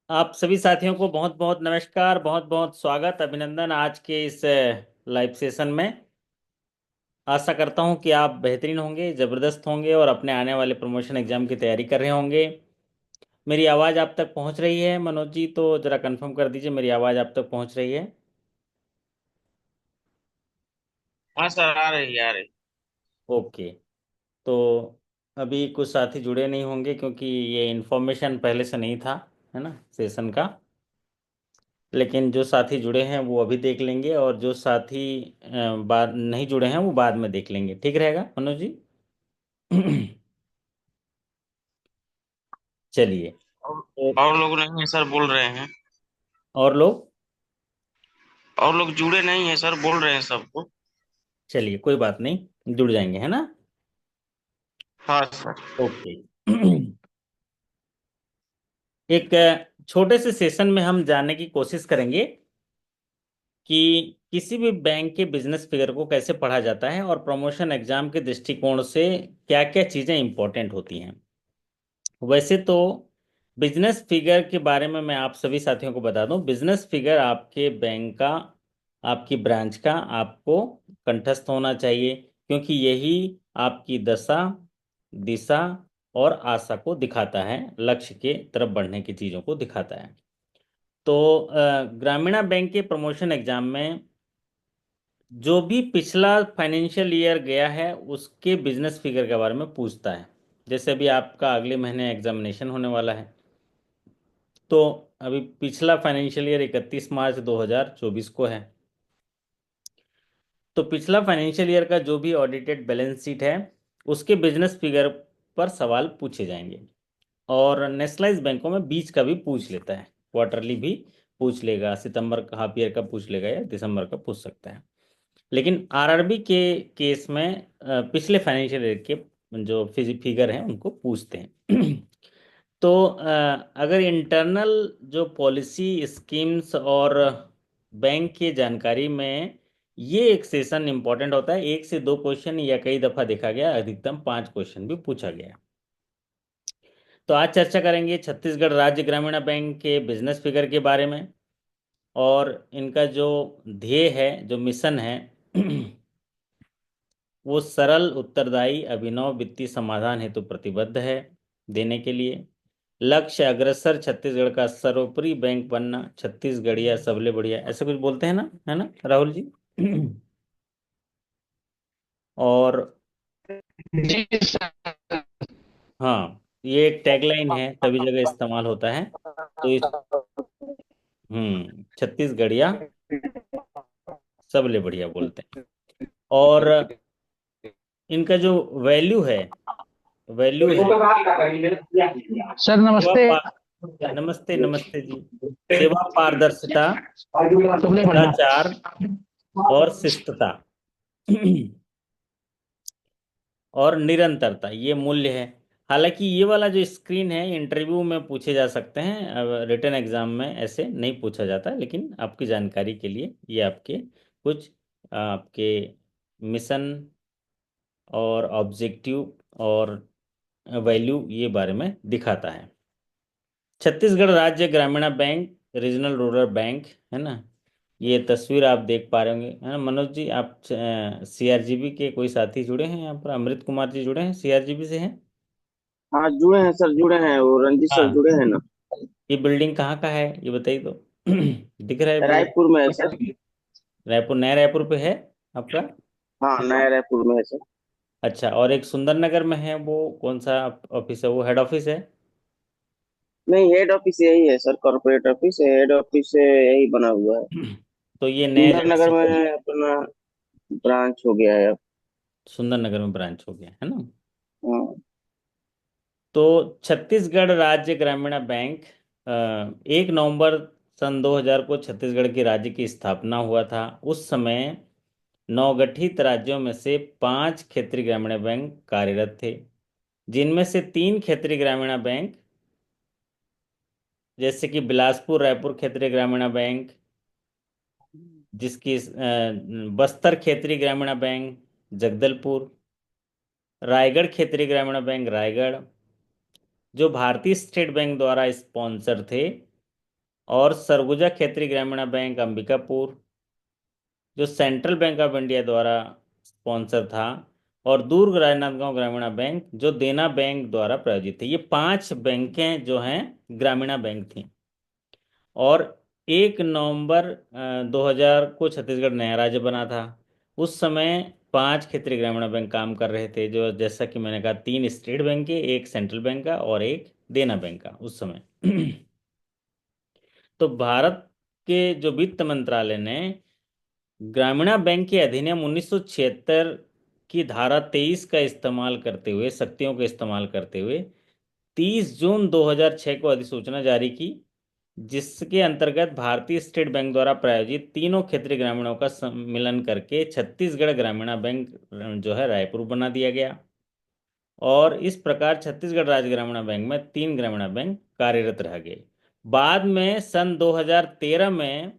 आप सभी साथियों को बहुत बहुत नमस्कार, बहुत बहुत स्वागत, अभिनंदन आज के इस लाइव सेशन में। आशा करता हूं कि आप बेहतरीन होंगे, ज़बरदस्त होंगे और अपने आने वाले प्रमोशन एग्जाम की तैयारी कर रहे होंगे। मेरी आवाज़ आप तक पहुंच रही है मनोज जी? तो ज़रा कंफर्म कर दीजिए मेरी आवाज़ आप तक पहुंच रही है। हाँ सर, आ रही आ रही। ओके। तो अभी कुछ साथी जुड़े नहीं होंगे क्योंकि ये इन्फॉर्मेशन पहले से नहीं था, है ना, सेशन का। लेकिन जो साथी जुड़े हैं वो अभी देख लेंगे, और जो साथी बाद नहीं जुड़े हैं वो बाद में देख लेंगे। ठीक रहेगा मनोज जी? चलिए। और तो और लोग नहीं है सर, बोल रहे हैं। और लोग? और लोग जुड़े नहीं है सर, बोल रहे हैं सबको। चलिए, कोई बात नहीं, जुड़ जाएंगे, है ना। हाँ सर। ओके। एक छोटे से सेशन में हम जानने की कोशिश करेंगे कि किसी भी बैंक के बिजनेस फिगर को कैसे पढ़ा जाता है और प्रमोशन एग्जाम के दृष्टिकोण से क्या क्या चीज़ें इंपॉर्टेंट होती हैं। वैसे तो बिजनेस फिगर के बारे में मैं आप सभी साथियों को बता दूं, बिजनेस फिगर आपके बैंक का, आपकी ब्रांच का आपको कंठस्थ होना चाहिए, क्योंकि यही आपकी दशा, दिशा और आशा को दिखाता है, लक्ष्य के तरफ बढ़ने की चीज़ों को दिखाता है। तो ग्रामीण बैंक के प्रमोशन एग्जाम में जो भी पिछला फाइनेंशियल ईयर गया है उसके बिजनेस फिगर के बारे में पूछता है। जैसे अभी आपका अगले महीने एग्जामिनेशन होने वाला है, तो अभी पिछला फाइनेंशियल ईयर 31 मार्च 2024 को है। तो पिछला फाइनेंशियल ईयर का जो भी ऑडिटेड बैलेंस शीट है उसके बिजनेस फिगर पर सवाल पूछे जाएंगे। और नेशनलाइज बैंकों में बीच का भी पूछ लेता है, क्वार्टरली भी पूछ लेगा, सितंबर का हाफ ईयर का पूछ लेगा या दिसंबर का पूछ सकता है। लेकिन आरआरबी के केस में पिछले फाइनेंशियल ईयर के जो फिगर हैं उनको पूछते हैं। तो अगर इंटरनल जो पॉलिसी स्कीम्स और बैंक की जानकारी में ये एक सेशन इंपॉर्टेंट होता है, एक से दो क्वेश्चन या कई दफा देखा गया अधिकतम 5 क्वेश्चन भी पूछा गया है। तो आज चर्चा करेंगे छत्तीसगढ़ राज्य ग्रामीण बैंक के बिजनेस फिगर के बारे में, और इनका जो ध्येय है, जो मिशन है, वो सरल, उत्तरदायी, अभिनव वित्तीय समाधान हेतु प्रतिबद्ध है देने के लिए। लक्ष्य अग्रसर छत्तीसगढ़ का सर्वोपरि बैंक बनना, छत्तीसगढ़िया सबले बढ़िया, ऐसे कुछ बोलते हैं ना, है ना राहुल जी? और जी सर। हाँ, ये एक टैगलाइन है, सभी जगह इस्तेमाल होता है। तो इस छत्तीसगढ़िया सबले बढ़िया बोलते हैं। और इनका जो वैल्यू है, वैल्यू है सर सेवा नमस्ते। नमस्ते नमस्ते जी। सेवा, पारदर्शिता, सबले बढ़िया। सदाचार और शिस्तता और निरंतरता, ये मूल्य है। हालांकि ये वाला जो स्क्रीन है इंटरव्यू में पूछे जा सकते हैं, रिटन एग्जाम में ऐसे नहीं पूछा जाता, लेकिन आपकी जानकारी के लिए ये आपके कुछ आपके मिशन और ऑब्जेक्टिव और वैल्यू ये बारे में दिखाता है। छत्तीसगढ़ राज्य ग्रामीण बैंक, रीजनल रूरल बैंक, है ना। ये तस्वीर आप देख पा रहे होंगे, है ना मनोज जी? आप सीआरजीबी के कोई साथी जुड़े हैं यहाँ पर? अमृत कुमार जी जुड़े हैं, सीआरजीबी से हैं? हाँ जुड़े हैं सर, जुड़े हैं, वो रंजीत सर हाँ। जुड़े हैं ना। ये बिल्डिंग कहाँ का है ये बताइए तो? दिख रहा है बिल्डिंग? रायपुर में है सर। रायपुर, नया रायपुर पे है आपका? हाँ, नया रायपुर में है सर। अच्छा, और एक सुंदर नगर में है, वो कौन सा ऑफिस है? वो हेड ऑफिस है? नहीं, हेड ऑफिस यही है सर, कॉर्पोरेट ऑफिस है, हेड ऑफिस यही बना हुआ है। तो ये नया सुंदर जगह नगर शिफ्ट हो, में अपना ब्रांच हो गया है अब। सुंदर नगर में ब्रांच हो गया है ना। हाँ। तो छत्तीसगढ़ राज्य ग्रामीण बैंक 1 नवंबर सन 2000 को छत्तीसगढ़ के राज्य की स्थापना हुआ था। उस समय नवगठित राज्यों में से 5 क्षेत्रीय ग्रामीण बैंक कार्यरत थे, जिनमें से 3 क्षेत्रीय ग्रामीण बैंक, जैसे कि बिलासपुर रायपुर क्षेत्रीय ग्रामीण बैंक, जिसकी बस्तर क्षेत्रीय ग्रामीण बैंक जगदलपुर, रायगढ़ क्षेत्रीय ग्रामीण बैंक रायगढ़, जो भारतीय स्टेट बैंक द्वारा स्पॉन्सर थे, और सरगुजा क्षेत्रीय ग्रामीण बैंक अंबिकापुर, जो सेंट्रल बैंक ऑफ इंडिया द्वारा स्पॉन्सर था। और दुर्ग राजनांदगांव ग्रामीण बैंक जो देना बैंक द्वारा प्रायोजित थी। ये 5 बैंकें जो हैं ग्रामीण बैंक थी। और 1 नवंबर 2000 को छत्तीसगढ़ नया राज्य बना था। उस समय 5 क्षेत्रीय ग्रामीण बैंक काम कर रहे थे, जो जैसा कि मैंने कहा 3 स्टेट बैंक के, एक सेंट्रल बैंक का और एक देना बैंक का उस समय। तो भारत के जो वित्त मंत्रालय ने ग्रामीण बैंक के अधिनियम 1976 की धारा 23 का इस्तेमाल करते हुए, शक्तियों का इस्तेमाल करते हुए 30 जून 2006 को अधिसूचना जारी की, जिसके अंतर्गत भारतीय स्टेट बैंक द्वारा प्रायोजित तीनों क्षेत्रीय ग्रामीणों का सम्मिलन करके छत्तीसगढ़ ग्रामीण बैंक जो है रायपुर बना दिया गया। और इस प्रकार छत्तीसगढ़ राज्य ग्रामीण बैंक में 3 ग्रामीण बैंक कार्यरत रह गए। बाद में सन 2013 में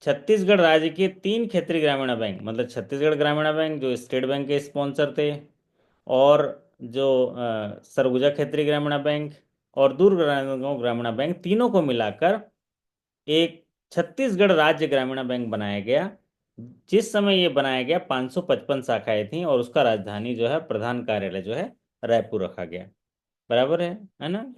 छत्तीसगढ़ राज्य के 3 क्षेत्रीय ग्रामीण बैंक, मतलब छत्तीसगढ़ ग्रामीण बैंक जो स्टेट बैंक के स्पॉन्सर थे, और जो सरगुजा क्षेत्रीय ग्रामीण बैंक और दुर्ग राजनांदगांव ग्रामीण बैंक, तीनों को मिलाकर एक छत्तीसगढ़ राज्य ग्रामीण बैंक बनाया गया। जिस समय ये बनाया गया 555 शाखाएं थीं और उसका राजधानी जो है, प्रधान कार्यालय जो है, रायपुर रखा गया। बराबर है ना।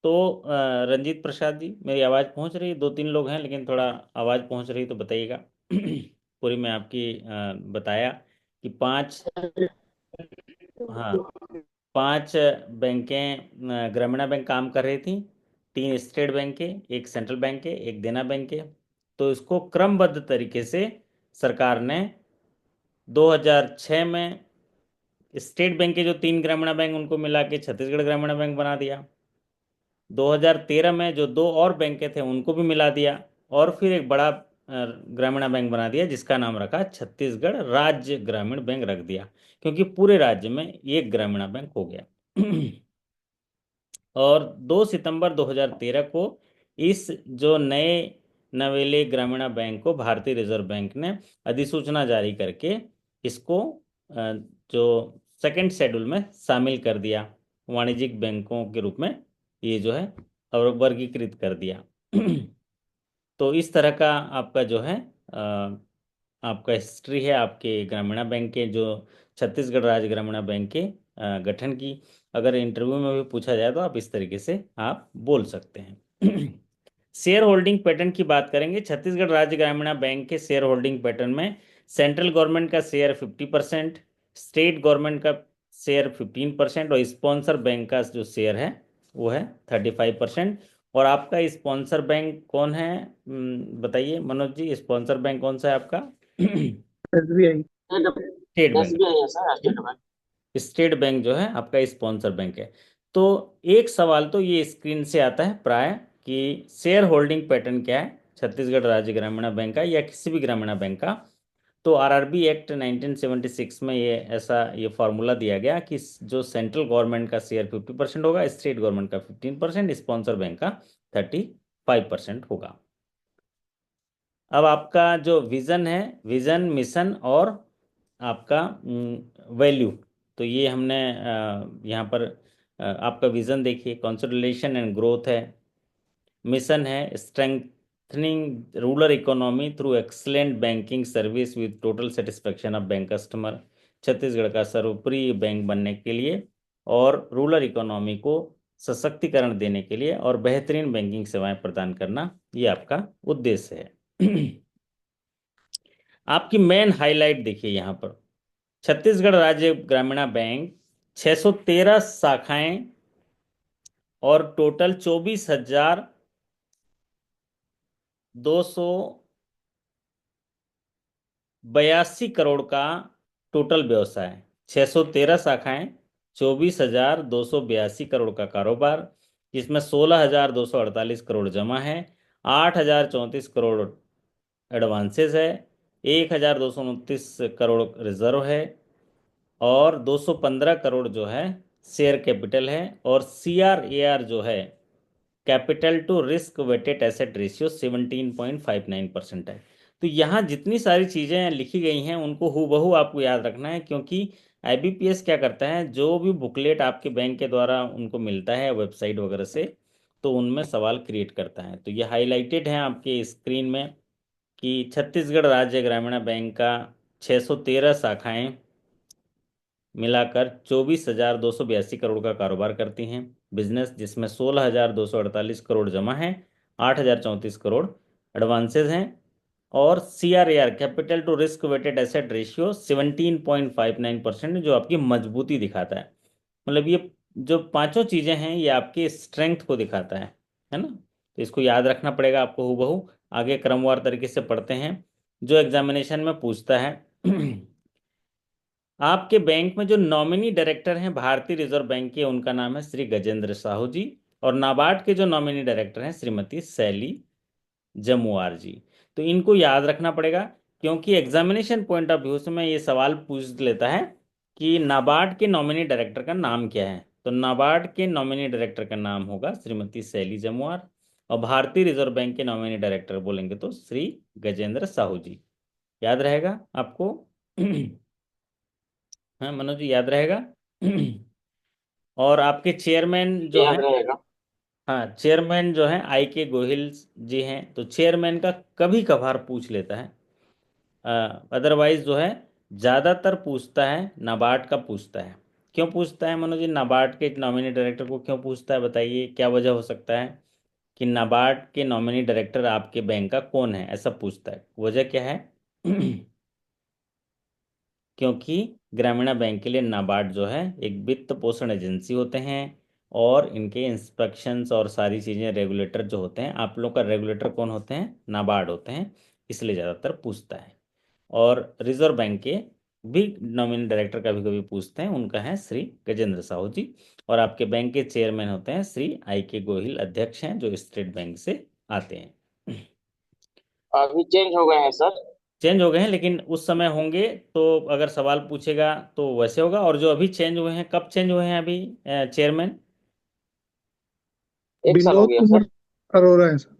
तो रंजीत प्रसाद जी, मेरी आवाज़ पहुंच रही है? 2-3 लोग हैं लेकिन थोड़ा आवाज़ पहुंच रही तो बताइएगा। पूरी मैं आपकी बताया कि 5, हाँ, 5 बैंकें ग्रामीण बैंक काम कर रही थी। 3 स्टेट बैंक के, एक सेंट्रल बैंक के, एक देना बैंक के। तो इसको क्रमबद्ध तरीके से सरकार ने 2006 में स्टेट बैंक के जो 3 ग्रामीण बैंक उनको मिला के छत्तीसगढ़ ग्रामीण बैंक बना दिया। 2013 में जो 2 और बैंकें थे उनको भी मिला दिया, और फिर एक बड़ा ग्रामीण बैंक बना दिया जिसका नाम रखा छत्तीसगढ़ राज्य ग्रामीण बैंक रख दिया, क्योंकि पूरे राज्य में एक ग्रामीण बैंक हो गया। और 2 सितंबर 2013 को इस जो नए नवेले ग्रामीण बैंक को भारतीय रिजर्व बैंक ने अधिसूचना जारी करके इसको जो सेकंड शेड्यूल में शामिल कर दिया, वाणिज्यिक बैंकों के रूप में ये जो है और वर्गीकृत कर दिया। तो इस तरह का आपका जो है आपका हिस्ट्री है आपके ग्रामीण बैंक के, जो छत्तीसगढ़ राज्य ग्रामीण बैंक के गठन की। अगर इंटरव्यू में भी पूछा जाए तो आप इस तरीके से आप बोल सकते हैं। शेयर होल्डिंग पैटर्न की बात करेंगे। छत्तीसगढ़ राज्य ग्रामीण बैंक के शेयर होल्डिंग पैटर्न में सेंट्रल गवर्नमेंट का शेयर 50%, स्टेट गवर्नमेंट का शेयर 15% और स्पॉन्सर बैंक का जो शेयर है वो है 35%। और आपका स्पॉन्सर बैंक कौन है? बताइए मनोज जी, स्पॉन्सर बैंक कौन सा है आपका? SBI। State bank. SBI है sir, state bank. State bank जो है आपका स्पॉन्सर बैंक है। तो एक सवाल तो ये स्क्रीन से आता है प्राय कि शेयर होल्डिंग पैटर्न क्या है छत्तीसगढ़ राज्य ग्रामीण बैंक का या किसी भी ग्रामीण बैंक का। तो आरआरबी एक्ट 1976 में ये फार्मूला दिया गया कि जो सेंट्रल गवर्नमेंट का शेयर 50% होगा, स्टेट गवर्नमेंट का 15%, स्पॉन्सर बैंक का 35% होगा। अब आपका जो विजन है, विजन, मिशन और आपका वैल्यू, तो ये हमने यहाँ पर आपका विजन देखिए, कंसोलिडेशन एंड ग्रोथ है। मिशन है strengthening rural economy through excellent banking service with total satisfaction of bank customer, Chhattisgarh का सर्वोपरि बैंक बनने के लिए और रूरल इकोनॉमी को सशक्तिकरण देने के लिए और बेहतरीन बैंकिंग सेवाएं प्रदान करना, ये आपका उद्देश्य है। आपकी मेन हाईलाइट देखिए यहाँ पर, छत्तीसगढ़ राज्य ग्रामीण बैंक 613 शाखाएं और टोटल 24,282 करोड़ का टोटल व्यवसाय। 613 शाखाएं, 24,282 करोड़ का कारोबार, जिसमें 16,248 करोड़ जमा है, 8,034 करोड़ एडवांसेस है, 1,229 करोड़ रिजर्व है, और 215 करोड़ जो है शेयर कैपिटल है, और CRAR जो है, capital to risk weighted asset ratio, 17.59% है। तो यहाँ जितनी सारी चीज़ें लिखी गई हैं उनको हूबहू आपको याद रखना है, क्योंकि IBPS क्या करता है, जो भी बुकलेट आपके बैंक के द्वारा उनको मिलता है वेबसाइट वगैरह से, तो उनमें सवाल क्रिएट करता है। तो ये हाईलाइटेड है आपके स्क्रीन में कि छत्तीसगढ़ राज्य ग्रामीण बैंक का 613 शाखाएं मिलाकर 24,282 करोड़ का कारोबार करती हैं बिजनेस, जिसमें 16,248 करोड़ जमा है, 8,034 करोड़ एडवांसेज हैं, और CRAR capital to risk weighted asset ratio 17.59% जो आपकी मजबूती दिखाता है। मतलब ये जो पांचों चीजें हैं ये आपकी स्ट्रेंथ को दिखाता है ना। तो इसको याद रखना पड़ेगा आपको हूबहू। आगे क्रमवार तरीके से पढ़ते हैं जो एग्जामिनेशन में पूछता है। आपके बैंक में जो नॉमिनी डायरेक्टर हैं भारतीय रिजर्व बैंक के, उनका नाम है श्री गजेंद्र साहू जी, और नाबार्ड के जो नॉमिनी डायरेक्टर हैं श्रीमती शैली जमुआर जी। तो इनको याद रखना पड़ेगा क्योंकि एग्जामिनेशन पॉइंट ऑफ व्यू से मैं ये सवाल पूछ लेता है कि नाबार्ड के नॉमिनी डायरेक्टर का नाम क्या है। तो नाबार्ड के नॉमिनी डायरेक्टर का नाम होगा श्रीमती शैली जमुआर, और भारतीय रिजर्व बैंक के नॉमिनी डायरेक्टर बोलेंगे तो श्री गजेंद्र साहू जी। याद रहेगा आपको? हाँ मनोज जी, याद रहेगा? और आपके चेयरमैन जो याद हैं, रहेगा। हाँ चेयरमैन जो हैं IK गोहिल जी हैं। तो चेयरमैन का कभी कभार पूछ लेता है, अदरवाइज जो है ज़्यादातर पूछता है नाबार्ड का पूछता है। क्यों पूछता है मनोज जी? नाबार्ड के नॉमिनी डायरेक्टर को क्यों पूछता है, बताइए क्या वजह हो सकता है कि नाबार्ड के नॉमिनी डायरेक्टर आपके बैंक का कौन है, ऐसा पूछता है, वजह क्या है? क्योंकि ग्रामीण बैंक के लिए नाबार्ड जो है एक वित्त पोषण एजेंसी होते हैं, और इनके इंस्पेक्शंस और सारी चीज़ें रेगुलेटर जो होते हैं, आप लोग का रेगुलेटर कौन होते हैं? नाबार्ड होते हैं, इसलिए ज़्यादातर पूछता है। और रिजर्व बैंक के भी नॉमिनी डायरेक्टर का भी कभी पूछते हैं, उनका है श्री गजेंद्र साहू जी। और आपके बैंक के चेयरमैन होते हैं श्री IK गोहिल, अध्यक्ष हैं जो स्टेट बैंक से आते हैं। अभी चेंज हो गए हैं सर। चेंज हो गए हैं लेकिन उस समय होंगे, तो अगर सवाल पूछेगा तो वैसे होगा। और जो अभी चेंज हुए हैं, कब चेंज हुए हैं अभी चेयरमैन? एक साल हो विनोद गया कुमार सर। अरोड़ा है सर।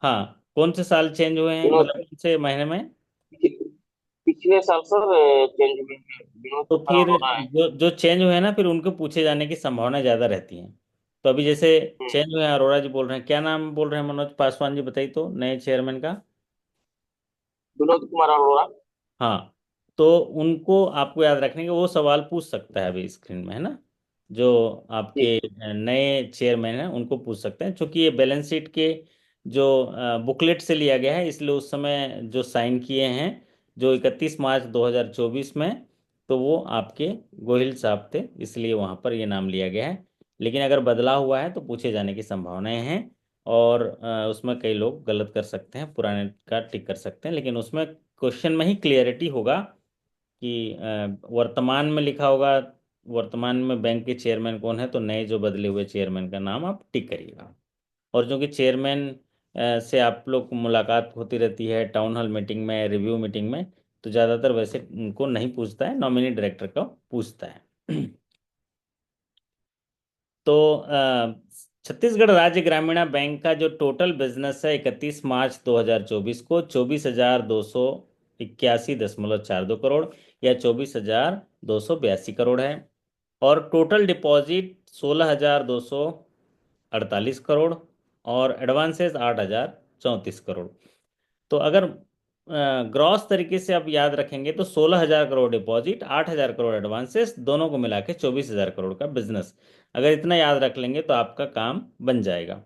हाँ, कौन से साल चेंज हुए हैं, विनोद, मतलब कौन से महीने में? पिछले साल सर चेंज हुए हैं, विनोद तो कुमार फिर अरोड़ा है। जो जो चेंज हुए हैं ना, फिर उनको पूछे जाने की संभावना ज़्यादा रहती है। तो अभी जैसे हम्म, चेंज हुए हैं, अरोड़ा जी बोल रहे हैं, क्या नाम बोल रहे हैं मनोज पासवान जी, बताइए तो नए चेयरमैन का। विनोद कुमार अरोड़ा। हाँ, तो उनको आपको याद रखने के वो सवाल पूछ सकता है अभी स्क्रीन में, है ना। जो आपके ठीक। नए चेयरमैन हैं उनको पूछ सकते हैं, क्योंकि ये बैलेंस शीट के जो बुकलेट से लिया गया है, इसलिए उस समय जो साइन किए हैं जो 31 मार्च 2024 में, तो वो आपके गोहिल साहब थे, इसलिए वहाँ पर ये नाम लिया गया है। लेकिन अगर बदला हुआ है तो पूछे जाने की संभावनाएं हैं। और उसमें कई लोग गलत कर सकते हैं, पुराने का टिक कर सकते हैं, लेकिन उसमें क्वेश्चन में ही क्लियरिटी होगा कि वर्तमान में लिखा होगा वर्तमान में बैंक के चेयरमैन कौन है, तो नए जो बदले हुए चेयरमैन का नाम आप टिक करिएगा। और जो कि चेयरमैन से आप लोग को मुलाकात होती रहती है टाउन हॉल मीटिंग में, रिव्यू मीटिंग में, तो ज़्यादातर वैसे उनको नहीं पूछता है, नॉमिनी डायरेक्टर का पूछता है। तो छत्तीसगढ़ राज्य ग्रामीण बैंक का जो टोटल बिजनेस है 31 मार्च 2024 को 24,281.42 करोड़ या 24,282 करोड़ है। और टोटल डिपॉजिट 16,248 करोड़, और एडवांसेस 8,034 करोड़। तो अगर ग्रॉस तरीके से आप याद रखेंगे तो 16,000 करोड़ डिपॉजिट, 8,000 करोड़ एडवांसेस, दोनों को मिला के 24,000 करोड़ का बिजनेस। अगर इतना याद रख लेंगे तो आपका काम बन जाएगा।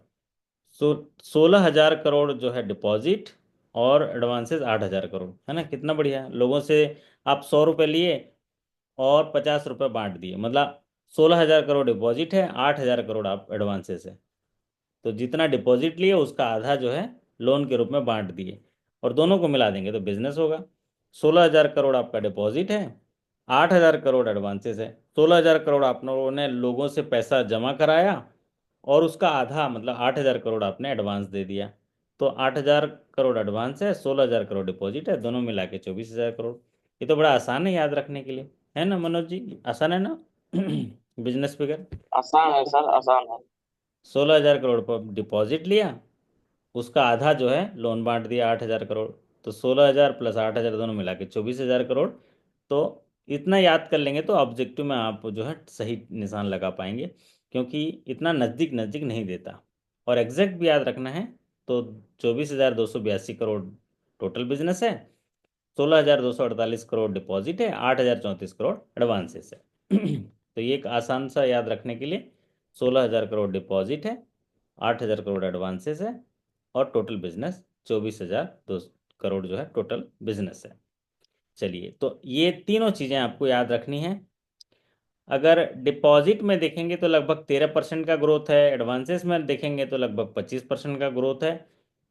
16,000 करोड़ जो है डिपॉजिट, और एडवांसेस 8,000 करोड़, है ना। कितना बढ़िया, लोगों से आप 100 रुपये लिए और 50 रुपये बांट दिए, मतलब 16,000 करोड़ डिपॉजिट है, 8,000 करोड़ आप एडवांसेस है। तो जितना डिपॉजिट लिए उसका आधा जो है लोन के रूप में बांट दिए, और दोनों को मिला देंगे तो बिजनेस होगा। 16,000 करोड़ आपका डिपॉजिट है, 8,000 करोड़ एडवांसेस है। 16,000 करोड़ आप लोगों ने लोगों से पैसा जमा कराया, और उसका आधा मतलब 8,000 करोड़ आपने एडवांस दे दिया। तो 8,000 करोड़ एडवांस है, 16,000 करोड़ डिपॉजिट है, दोनों मिला के 24,000 करोड़। ये तो बड़ा आसान है याद रखने के लिए, है ना मनोज जी, आसान है ना? Business figure. आसान है सर, आसान है। 16,000 करोड़ पर डिपॉजिट लिया, उसका आधा जो है लोन बांट दिया 8,000 करोड़, तो 16,000 प्लस 8,000 दोनों मिला के 24,000 करोड़। तो इतना याद कर लेंगे तो ऑब्जेक्टिव में आप जो है सही निशान लगा पाएंगे, क्योंकि इतना नज़दीक नज़दीक नहीं देता। और एग्जैक्ट भी याद रखना है। तो 24,282 करोड़ टोटल बिजनेस है, 16,248 करोड़ डिपॉजिट है, 8,034 करोड़ एडवांसेस है। तो ये एक आसान सा याद रखने के लिए, 16,000 करोड़ डिपॉजिट है, 8,000 करोड़ एडवांसेस है, और टोटल बिजनेस 24,002 करोड़ जो है टोटल बिजनेस है। चलिए, तो ये तीनों चीज़ें आपको याद रखनी है। अगर डिपॉजिट में देखेंगे तो लगभग 13% का ग्रोथ है, एडवांसेस में देखेंगे तो लगभग 25% का ग्रोथ है।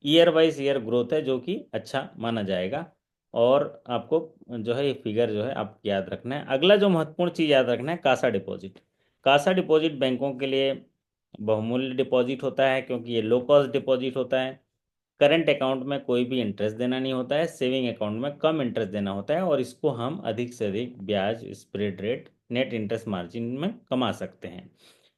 ईयर वाइज ईयर ग्रोथ है, जो कि अच्छा माना जाएगा। और आपको जो है ये फिगर जो है आप याद रखना है। अगला जो महत्वपूर्ण चीज़ याद रखना है, कासा डिपॉजिट। कासा डिपॉजिट बैंकों के लिए बहुमूल्य डिपॉजिट होता है, क्योंकि ये लो कॉस्ट डिपॉजिट होता है। करंट अकाउंट में कोई भी इंटरेस्ट देना नहीं होता है, सेविंग अकाउंट में कम इंटरेस्ट देना होता है, और इसको हम अधिक से अधिक ब्याज, spread rate, net interest margin में कमा सकते हैं।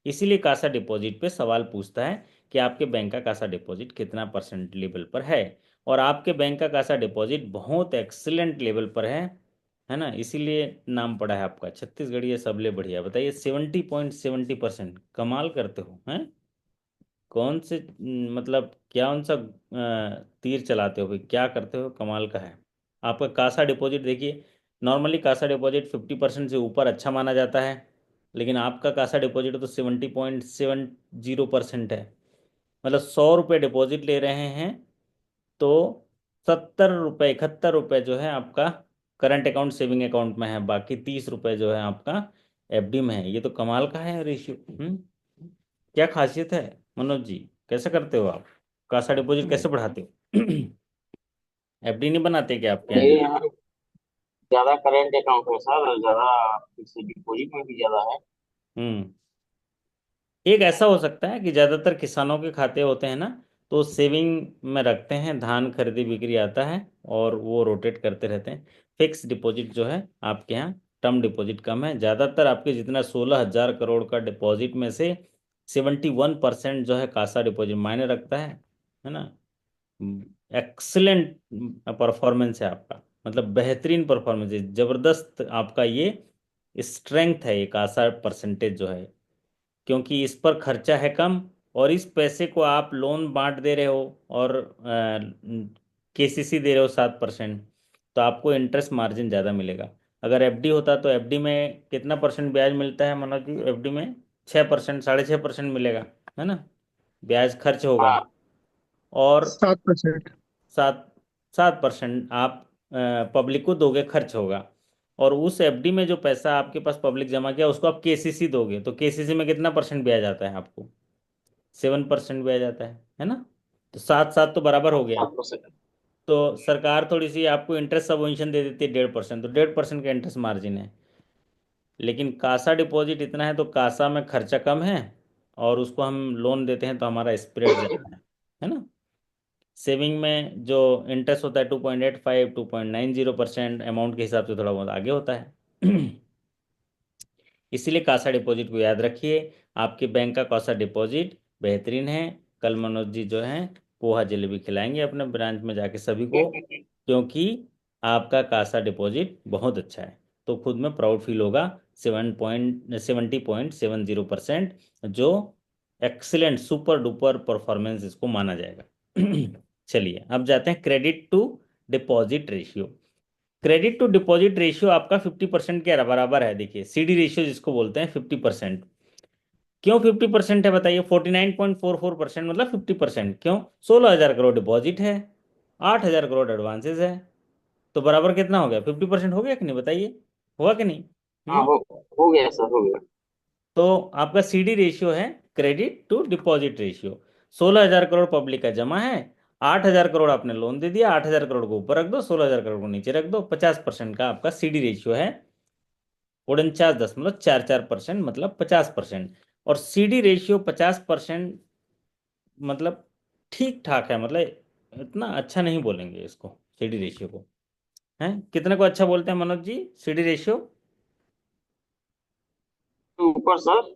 इसीलिए कासा डिपॉजिट पे सवाल पूछता है कि आपके बैंक का कासा डिपॉजिट कितना परसेंट लेवल पर है। और आपके बैंक का कासा डिपॉजिट बहुत एक्सीलेंट लेवल पर है ना। इसीलिए नाम पड़ा है आपका छत्तीसगढ़ी है सबले बढ़िया। बताइए, 70.70%, कमाल करते हो हैं। कौन से मतलब क्या उन सा तीर चलाते हो भाई, क्या करते हो, कमाल का है। आपका कासा डिपॉजिट देखिए, नॉर्मली कासा डिपॉजिट 50% से ऊपर अच्छा माना जाता है, लेकिन आपका कासा डिपॉजिट तो 70.70% है। मतलब 100 रुपये डिपॉजिट ले रहे हैं, तो 70 रुपये, 71 रुपये जो है आपका करंट अकाउंट, सेविंग अकाउंट में है, बाकी 30 रुपये जो है आपका एफडी में है। ये तो कमाल का है रेशियो। क्या खासियत है मनोज जी, कैसे करते हो आप, कासा डिपॉजिट कैसे बढ़ाते हो? एफडी नहीं बनाते क्या आपके यहाँ? ये यहाँ ज्यादा करंट अकाउंट है सर, ज्यादा फिक्स डिपॉजिट में भी ज्यादा है। हम्म। एक ऐसा हो सकता है कि ज़्यादातर किसानों के खाते होते हैं ना, तो सेविंग में रखते हैं, धान खरीदी बिक्री आता है और वो रोटेट करते रहते हैं। फिक्स डिपॉजिट जो है आपके यहाँ, टर्म डिपॉजिट कम है। ज़्यादातर आपके जितना 16,000 करोड़ का डिपॉजिट में से 71% जो है कासा डिपॉजिट मायने रखता है ना। एक्सलेंट परफॉर्मेंस है आपका, मतलब बेहतरीन परफॉर्मेंस है, जबरदस्त आपका ये स्ट्रेंथ है, एक आशा परसेंटेज जो है, क्योंकि इस पर खर्चा है कम, और इस पैसे को आप लोन बांट दे रहे हो, और केसीसी दे रहे हो 7%, तो आपको इंटरेस्ट मार्जिन ज़्यादा मिलेगा। अगर एफडी होता तो एफडी में कितना परसेंट ब्याज मिलता है मनोज जी? एफडी में 6%, 6.5% मिलेगा, है ना। ब्याज खर्च होगा। हाँ। और 7%। 7 7% आप पब्लिक को दोगे, खर्च होगा। और उस एफडी में जो पैसा आपके पास पब्लिक जमा किया, उसको आप केसीसी दोगे, तो केसीसी में कितना परसेंट ब्याज आता है आपको? 7% ब्याज आता है ना। तो 7 7 तो बराबर हो गया। 7%। तो सरकार थोड़ी सी आपको इंटरेस्ट सबवेंशन दे देती है 1.5%, तो 1.5% का इंटरेस्ट मार्जिन है। लेकिन कासा डिपॉजिट इतना है, तो कासा में खर्चा कम है, और उसको हम लोन देते हैं तो हमारा स्प्रेड ज़्यादा है ना। सेविंग में जो इंटरेस्ट होता है 2.85, 2.90%, अमाउंट के हिसाब से थोड़ा बहुत आगे होता है। इसीलिए कासा डिपॉजिट को याद रखिए। आपके बैंक का कासा डिपॉजिट बेहतरीन है। कल मनोज जी जो हैं पोहा जलेबी खिलाएंगे अपने ब्रांच में जाके सभी को, क्योंकि आपका कासा डिपॉजिट बहुत अच्छा है। तो खुद में प्राउड फील होगा। 70.70%, जो एक्सीलेंट सुपर डुपर परफॉर्मेंस इसको माना जाएगा। चलिए, अब जाते हैं credit to deposit ratio. Credit to deposit ratio आपका 50% के बराबर है। देखिए, सीडी रेशियो जिसको बोलते हैं 50%। क्यों 50% है बताइए? 49.44% मतलब 50%। क्यों? 16,000 करोड़ डिपॉजिट है, 8,000 करोड़ एडवांसेस है, तो बराबर कितना हो गया? 50% हो गया कि नहीं, बताइए, हुआ कि नहीं? हाँ, हम्म। हो गया सर, हो गया। तो आपका सीडी रेशियो है credit to deposit ratio. 16,000 crore public का जमा है, 8,000 करोड़ आपने लोन दे दिया, 8,000 करोड़ को ऊपर रख दो, 16,000 करोड़ को नीचे रख दो, 50% का आपका सीडी रेशियो है। 49.44%, मतलब 50%। और सीडी रेशियो 50% मतलब ठीक ठाक है, मतलब इतना अच्छा नहीं बोलेंगे इसको, सीडी रेशियो को। हैं, कितने को अच्छा बोलते हैं मनोज जी सीडी रेशियो? तो ऊपर सर।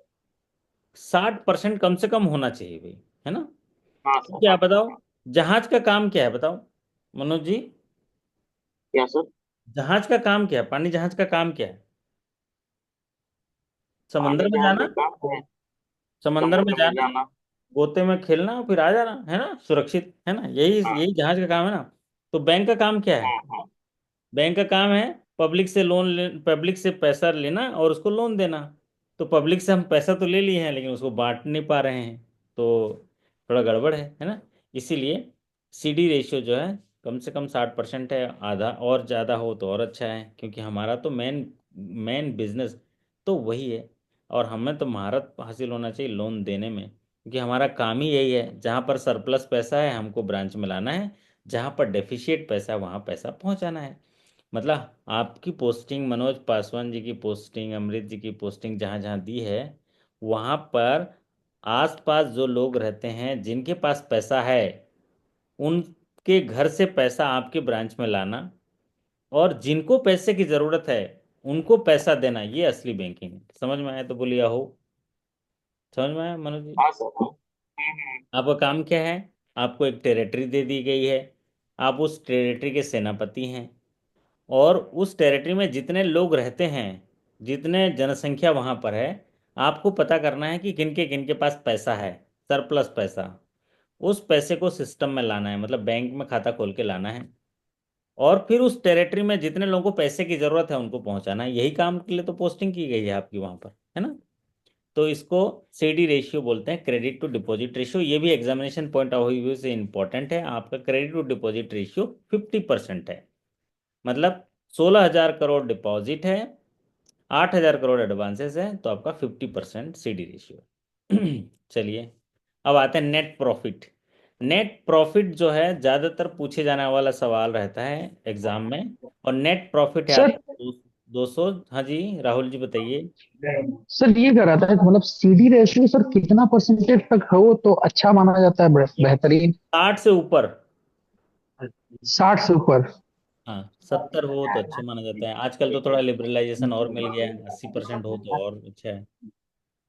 60% कम से कम होना चाहिए भाई, है ना। हाँ सर, क्या हाँ बताओ, हाँ। जहाज का काम क्या है बताओ मनोज जी? क्या सर? जहाज का काम क्या है, पानी जहाज का काम क्या है? समंदर पानी में जहाज का जाना। काम है समंदर में समुद्र में जाना, जाना। गोते में खेलना फिर आ जाना, है ना, सुरक्षित, है ना, यही हाँ यही जहाज का काम है ना। तो बैंक का काम क्या है? हाँ हाँ। बैंक का काम है पब्लिक से पैसा लेना और उसको लोन देना। तो पब्लिक से हम पैसा तो ले लिए हैं लेकिन उसको बांट नहीं पा रहे हैं, तो थोड़ा गड़बड़ है ना। इसीलिए सीडी रेशियो जो है कम से कम 60% है, आधा और ज़्यादा हो तो और अच्छा है, क्योंकि हमारा तो मेन मेन बिजनेस तो वही है। और हमें तो महारत हासिल होना चाहिए लोन देने में, क्योंकि हमारा काम ही यही है, जहाँ पर सरप्लस पैसा है हमको ब्रांच में लाना है, जहाँ पर डेफिशिएट पैसा है वहाँ पैसा पहुँचाना है। मतलब आपकी पोस्टिंग, मनोज पासवान जी की पोस्टिंग, अमृत जी की पोस्टिंग जहाँ जहाँ दी है, वहाँ पर आसपास जो लोग रहते हैं जिनके पास पैसा है, उनके घर से पैसा आपके ब्रांच में लाना, और जिनको पैसे की ज़रूरत है उनको पैसा देना, ये असली बैंकिंग है। समझ में आया तो बोलिए हो। समझ में आया मनोज जी? हाँ सर हाँ। आपका काम क्या है? आपको एक टेरिटरी दे दी गई है, आप उस टेरिटरी के सेनापति हैं, और उस टेरिटरी में जितने लोग रहते हैं, जितने जनसंख्या वहाँ पर है, आपको पता करना है कि किनके पास पैसा है, सरप्लस पैसा। उस पैसे को सिस्टम में लाना है, मतलब बैंक में खाता खोल के लाना है, और फिर उस टेरिटरी में जितने लोगों को पैसे की ज़रूरत है उनको पहुंचाना है। यही काम के लिए तो पोस्टिंग की गई है आपकी वहाँ पर, है ना। तो इसको सीडी रेशियो बोलते हैं, क्रेडिट टू डिपॉजिट रेशियो। ये भी एग्जामिनेशन पॉइंट ऑफ व्यू से इंपॉर्टेंट है। आपका क्रेडिट टू डिपॉजिट रेशियो 50% है, मतलब 16,000 करोड़ डिपॉजिट है, 8,000 करोड़ एडवांसेस है, तो आपका 50% सीडी रेशियो। चलिए, अब आते हैं नेट प्रॉफिट। नेट प्रॉफिट जो है ज़्यादातर पूछे जाने वाला सवाल रहता है एग्जाम में, और नेट प्रॉफिट है सर आपका 200। हाँ जी, राहुल जी बताइए। सर ये कह रहा था कि मतलब सीडी रेशियो सर कितना परसेंटेज तक हो तो अच्छा माना जाता है, बेहतरीन? 60 से ऊपर। 60 से ऊपर? हाँ, 70 हो तो अच्छे माना जाता है। आजकल तो थोड़ा लिबरलाइजेशन और मिल गया है, 80% हो तो और अच्छा है।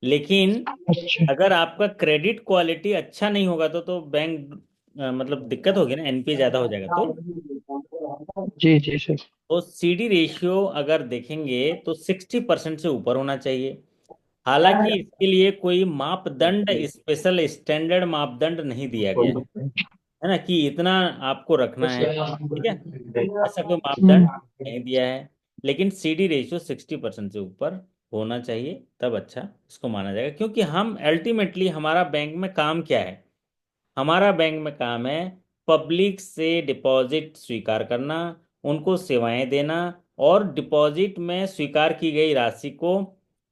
लेकिन अच्छा। अगर आपका क्रेडिट क्वालिटी अच्छा नहीं होगा तो बैंक मतलब दिक्कत होगी ना, एनपीए ज़्यादा हो जाएगा तो। जी जी सर। तो सीडी रेशियो अगर देखेंगे तो 60% से ऊपर होना चाहिए। हालांकि इसके लिए कोई मापदंड, स्पेशल स्टैंडर्ड मापदंड नहीं दिया गया है ना, कि इतना आपको रखना है, ठीक है, ऐसा कोई मापदंड नहीं दिया है। लेकिन सीडी रेशियो 60% से ऊपर होना चाहिए, तब अच्छा इसको माना जाएगा। क्योंकि हम अल्टीमेटली, हमारा बैंक में काम क्या है? हमारा बैंक में काम है पब्लिक से डिपॉजिट स्वीकार करना, उनको सेवाएं देना, और डिपॉजिट में स्वीकार की गई राशि को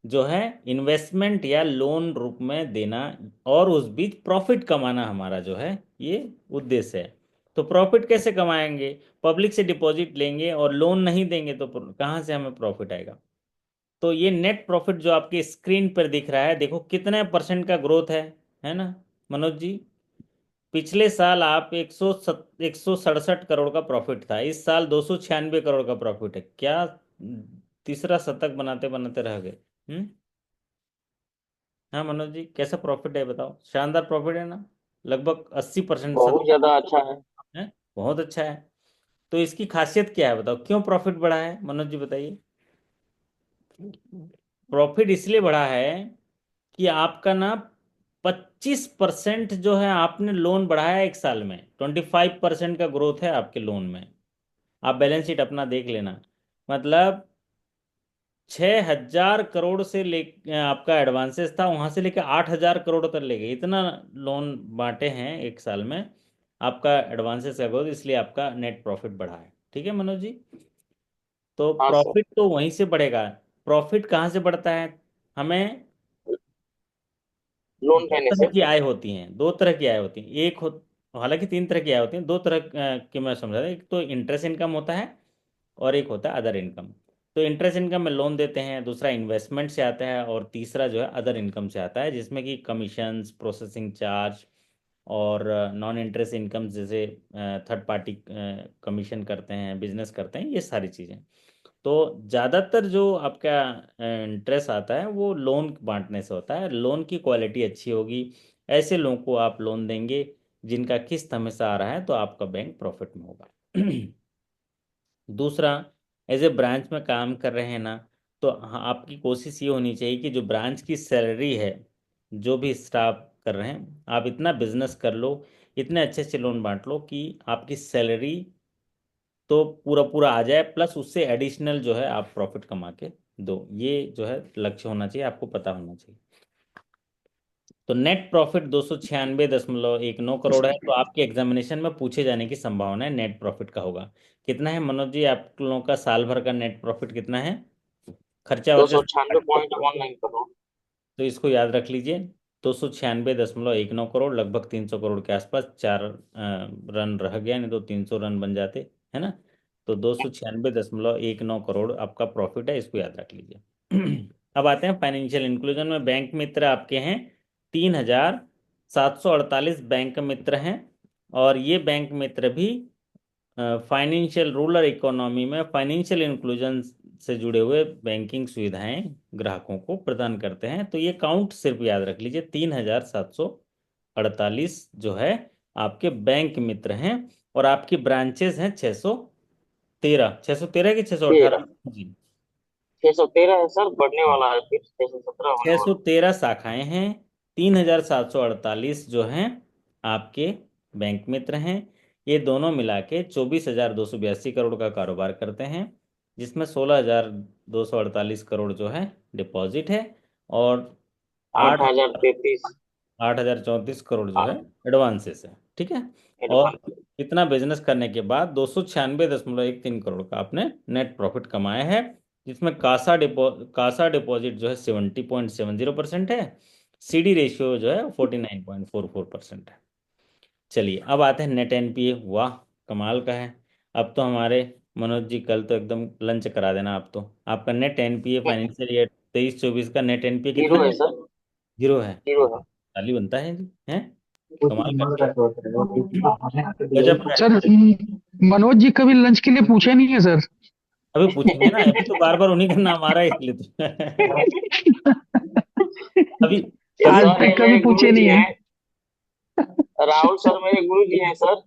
जो है इन्वेस्टमेंट या लोन रूप में देना, और उस बीच प्रॉफिट कमाना, हमारा जो है ये उद्देश्य है। तो प्रॉफिट कैसे कमाएंगे? पब्लिक से डिपॉजिट लेंगे और लोन नहीं देंगे तो कहाँ से हमें प्रॉफिट आएगा? तो ये नेट प्रॉफिट जो आपकी स्क्रीन पर दिख रहा है, देखो कितने परसेंट का ग्रोथ है ना मनोज जी। पिछले साल आप 167 करोड़ का प्रॉफिट था, इस साल 296 करोड़ का प्रॉफिट है। क्या तीसरा शतक बनाते बनाते रह गए। हाँ मनोज जी, कैसा प्रॉफिट है बताओ? शानदार प्रॉफिट है ना, लगभग 80% बहुत ज्यादा अच्छा है। है। बहुत अच्छा है। तो इसकी खासियत क्या है बताओ, क्यों प्रॉफिट बढ़ा है मनोज जी बताइए। प्रॉफिट इसलिए बढ़ा है कि आपका ना 25% जो है आपने लोन बढ़ाया एक साल में, 25% का ग्रोथ है आपके लोन में। आप बैलेंस शीट अपना देख लेना। मतलब 6,000 करोड़ से ले, आपका एडवांसेस था, वहां से लेकर 8,000 करोड़ तक ले गए, इतना लोन बांटे हैं एक साल में। आपका एडवांसेस का ग्रोथ, इसलिए आपका नेट प्रॉफिट बढ़ा है। ठीक है मनोज जी। तो हाँ सर। प्रॉफिट तो वहीं से बढ़ेगा। प्रॉफिट कहाँ से बढ़ता है? हमें लोन दो देने तरह से। की आय होती हैं, दो तरह की आय होती हैं। एक हो, हालांकि तीन तरह की आय होती हैं, दो तरह की मैं समझा रहा हूं। एक तो इंटरेस्ट इनकम होता है, और एक होता है अदर इनकम। तो इंटरेस्ट इनकम में लोन देते हैं, दूसरा इन्वेस्टमेंट से आता है, और तीसरा जो है अदर इनकम से आता है, जिसमें कि कमीशंस, प्रोसेसिंग चार्ज, और नॉन इंटरेस्ट इनकम जैसे थर्ड पार्टी कमीशन करते हैं, बिजनेस करते हैं, ये सारी चीज़ें। तो ज़्यादातर जो आपका इंटरेस्ट आता है वो लोन बांटने से होता है। लोन की क्वालिटी अच्छी होगी, ऐसे लोगों को आप लोन देंगे जिनका किस्त हमेशा आ रहा है, तो आपका बैंक प्रॉफिट में होगा। दूसरा, एज ए ब्रांच में काम कर रहे हैं ना, तो हाँ, आपकी कोशिश ये होनी चाहिए कि जो ब्रांच की सैलरी है, जो भी स्टाफ कर रहे हैं, आप इतना बिजनेस कर लो, इतने अच्छे अच्छे लोन बांट लो कि आपकी सैलरी तो पूरा पूरा आ जाए, प्लस उससे एडिशनल जो है आप प्रॉफिट कमा के दो। ये जो है लक्ष्य होना चाहिए, आपको पता होना चाहिए। तो नेट प्रॉफिट 296.19 करोड़ है। तो आपके एग्जामिनेशन में पूछे जाने की संभावना है नेट प्रॉफिट का होगा। कितना है मनोज जी, आप लोगों का साल भर का नेट प्रॉफिट कितना है? खर्चा दो वर्चा सौ सब छियानवे काट के। पॉइंट वन नाइन करोड़ तो इसको याद रख लीजिए, 296.19 करोड़, लगभग 300 करोड़ के आसपास। चार रन रह गया, नहीं तो 300 रन बन जाते, है ना। तो 296.19 करोड़ आपका प्रॉफिट है, इसको याद रख लीजिए। अब आते हैं फाइनेंशियल इंक्लूजन में। बैंक मित्र आपके हैं 3,748 बैंक मित्र हैं। और ये बैंक मित्र भी फाइनेंशियल रूरल इकोनॉमी में फाइनेंशियल इंक्लूजन से जुड़े हुए बैंकिंग सुविधाएं ग्राहकों को प्रदान करते हैं। तो ये काउंट सिर्फ याद रख लीजिए, 3,748 जो है आपके बैंक मित्र हैं। और आपकी ब्रांचेस हैं 613, 613 की 618 13। जी। 613 है सर, बढ़ने वाला है, फिर 617 होने छह सौ वाला तेरह शाखाएं हैं, 3,748 जो हैं आपके बैंक मित्र हैं। ये दोनों मिला के 24,282 करोड़ का कारोबार करते हैं, जिसमें 16,248 करोड़ जो है डिपॉजिट है, और है। आठ आठ हजार तैतीस 8,034 करोड़ जो है एडवांसेस है। ठीक है। और एडवांस। इतना बिजनेस करने के बाद 296.13 करोड़ का आपने नेट प्रॉफिट कमाया है, जिसमें कासा डिपॉजिट जो है 70.70% है। सीडी रेशियो जो है 49.44% है। चलिए अब आते हैं नेट एनपीए। वाह, कमाल का है। अब तो हमारे मनोज जी कल तो एकदम लंच करा देना। आप तो आपका नेट एनपीए फाइनेंशियल ईयर 23-24 का नेट एनपीए कितना जीरो है है? सर। जीरो है? जीरो है। ताली बनता है जी, हैं? कमाल कर दिया। गजब का है। सर मनोज जी कभी लंच के लिए पूछे नहीं है सर? अभी पूछेंगे ना, अभी तो बार बार उन्हीं का नाम आ रहा है इसलिए तो। अभी ये कभी। आज सर, ये तक कभी मेरे गुरु पूछे जी नहीं है। हैं। राहुल सर मेरे गुरु जी हैं सर।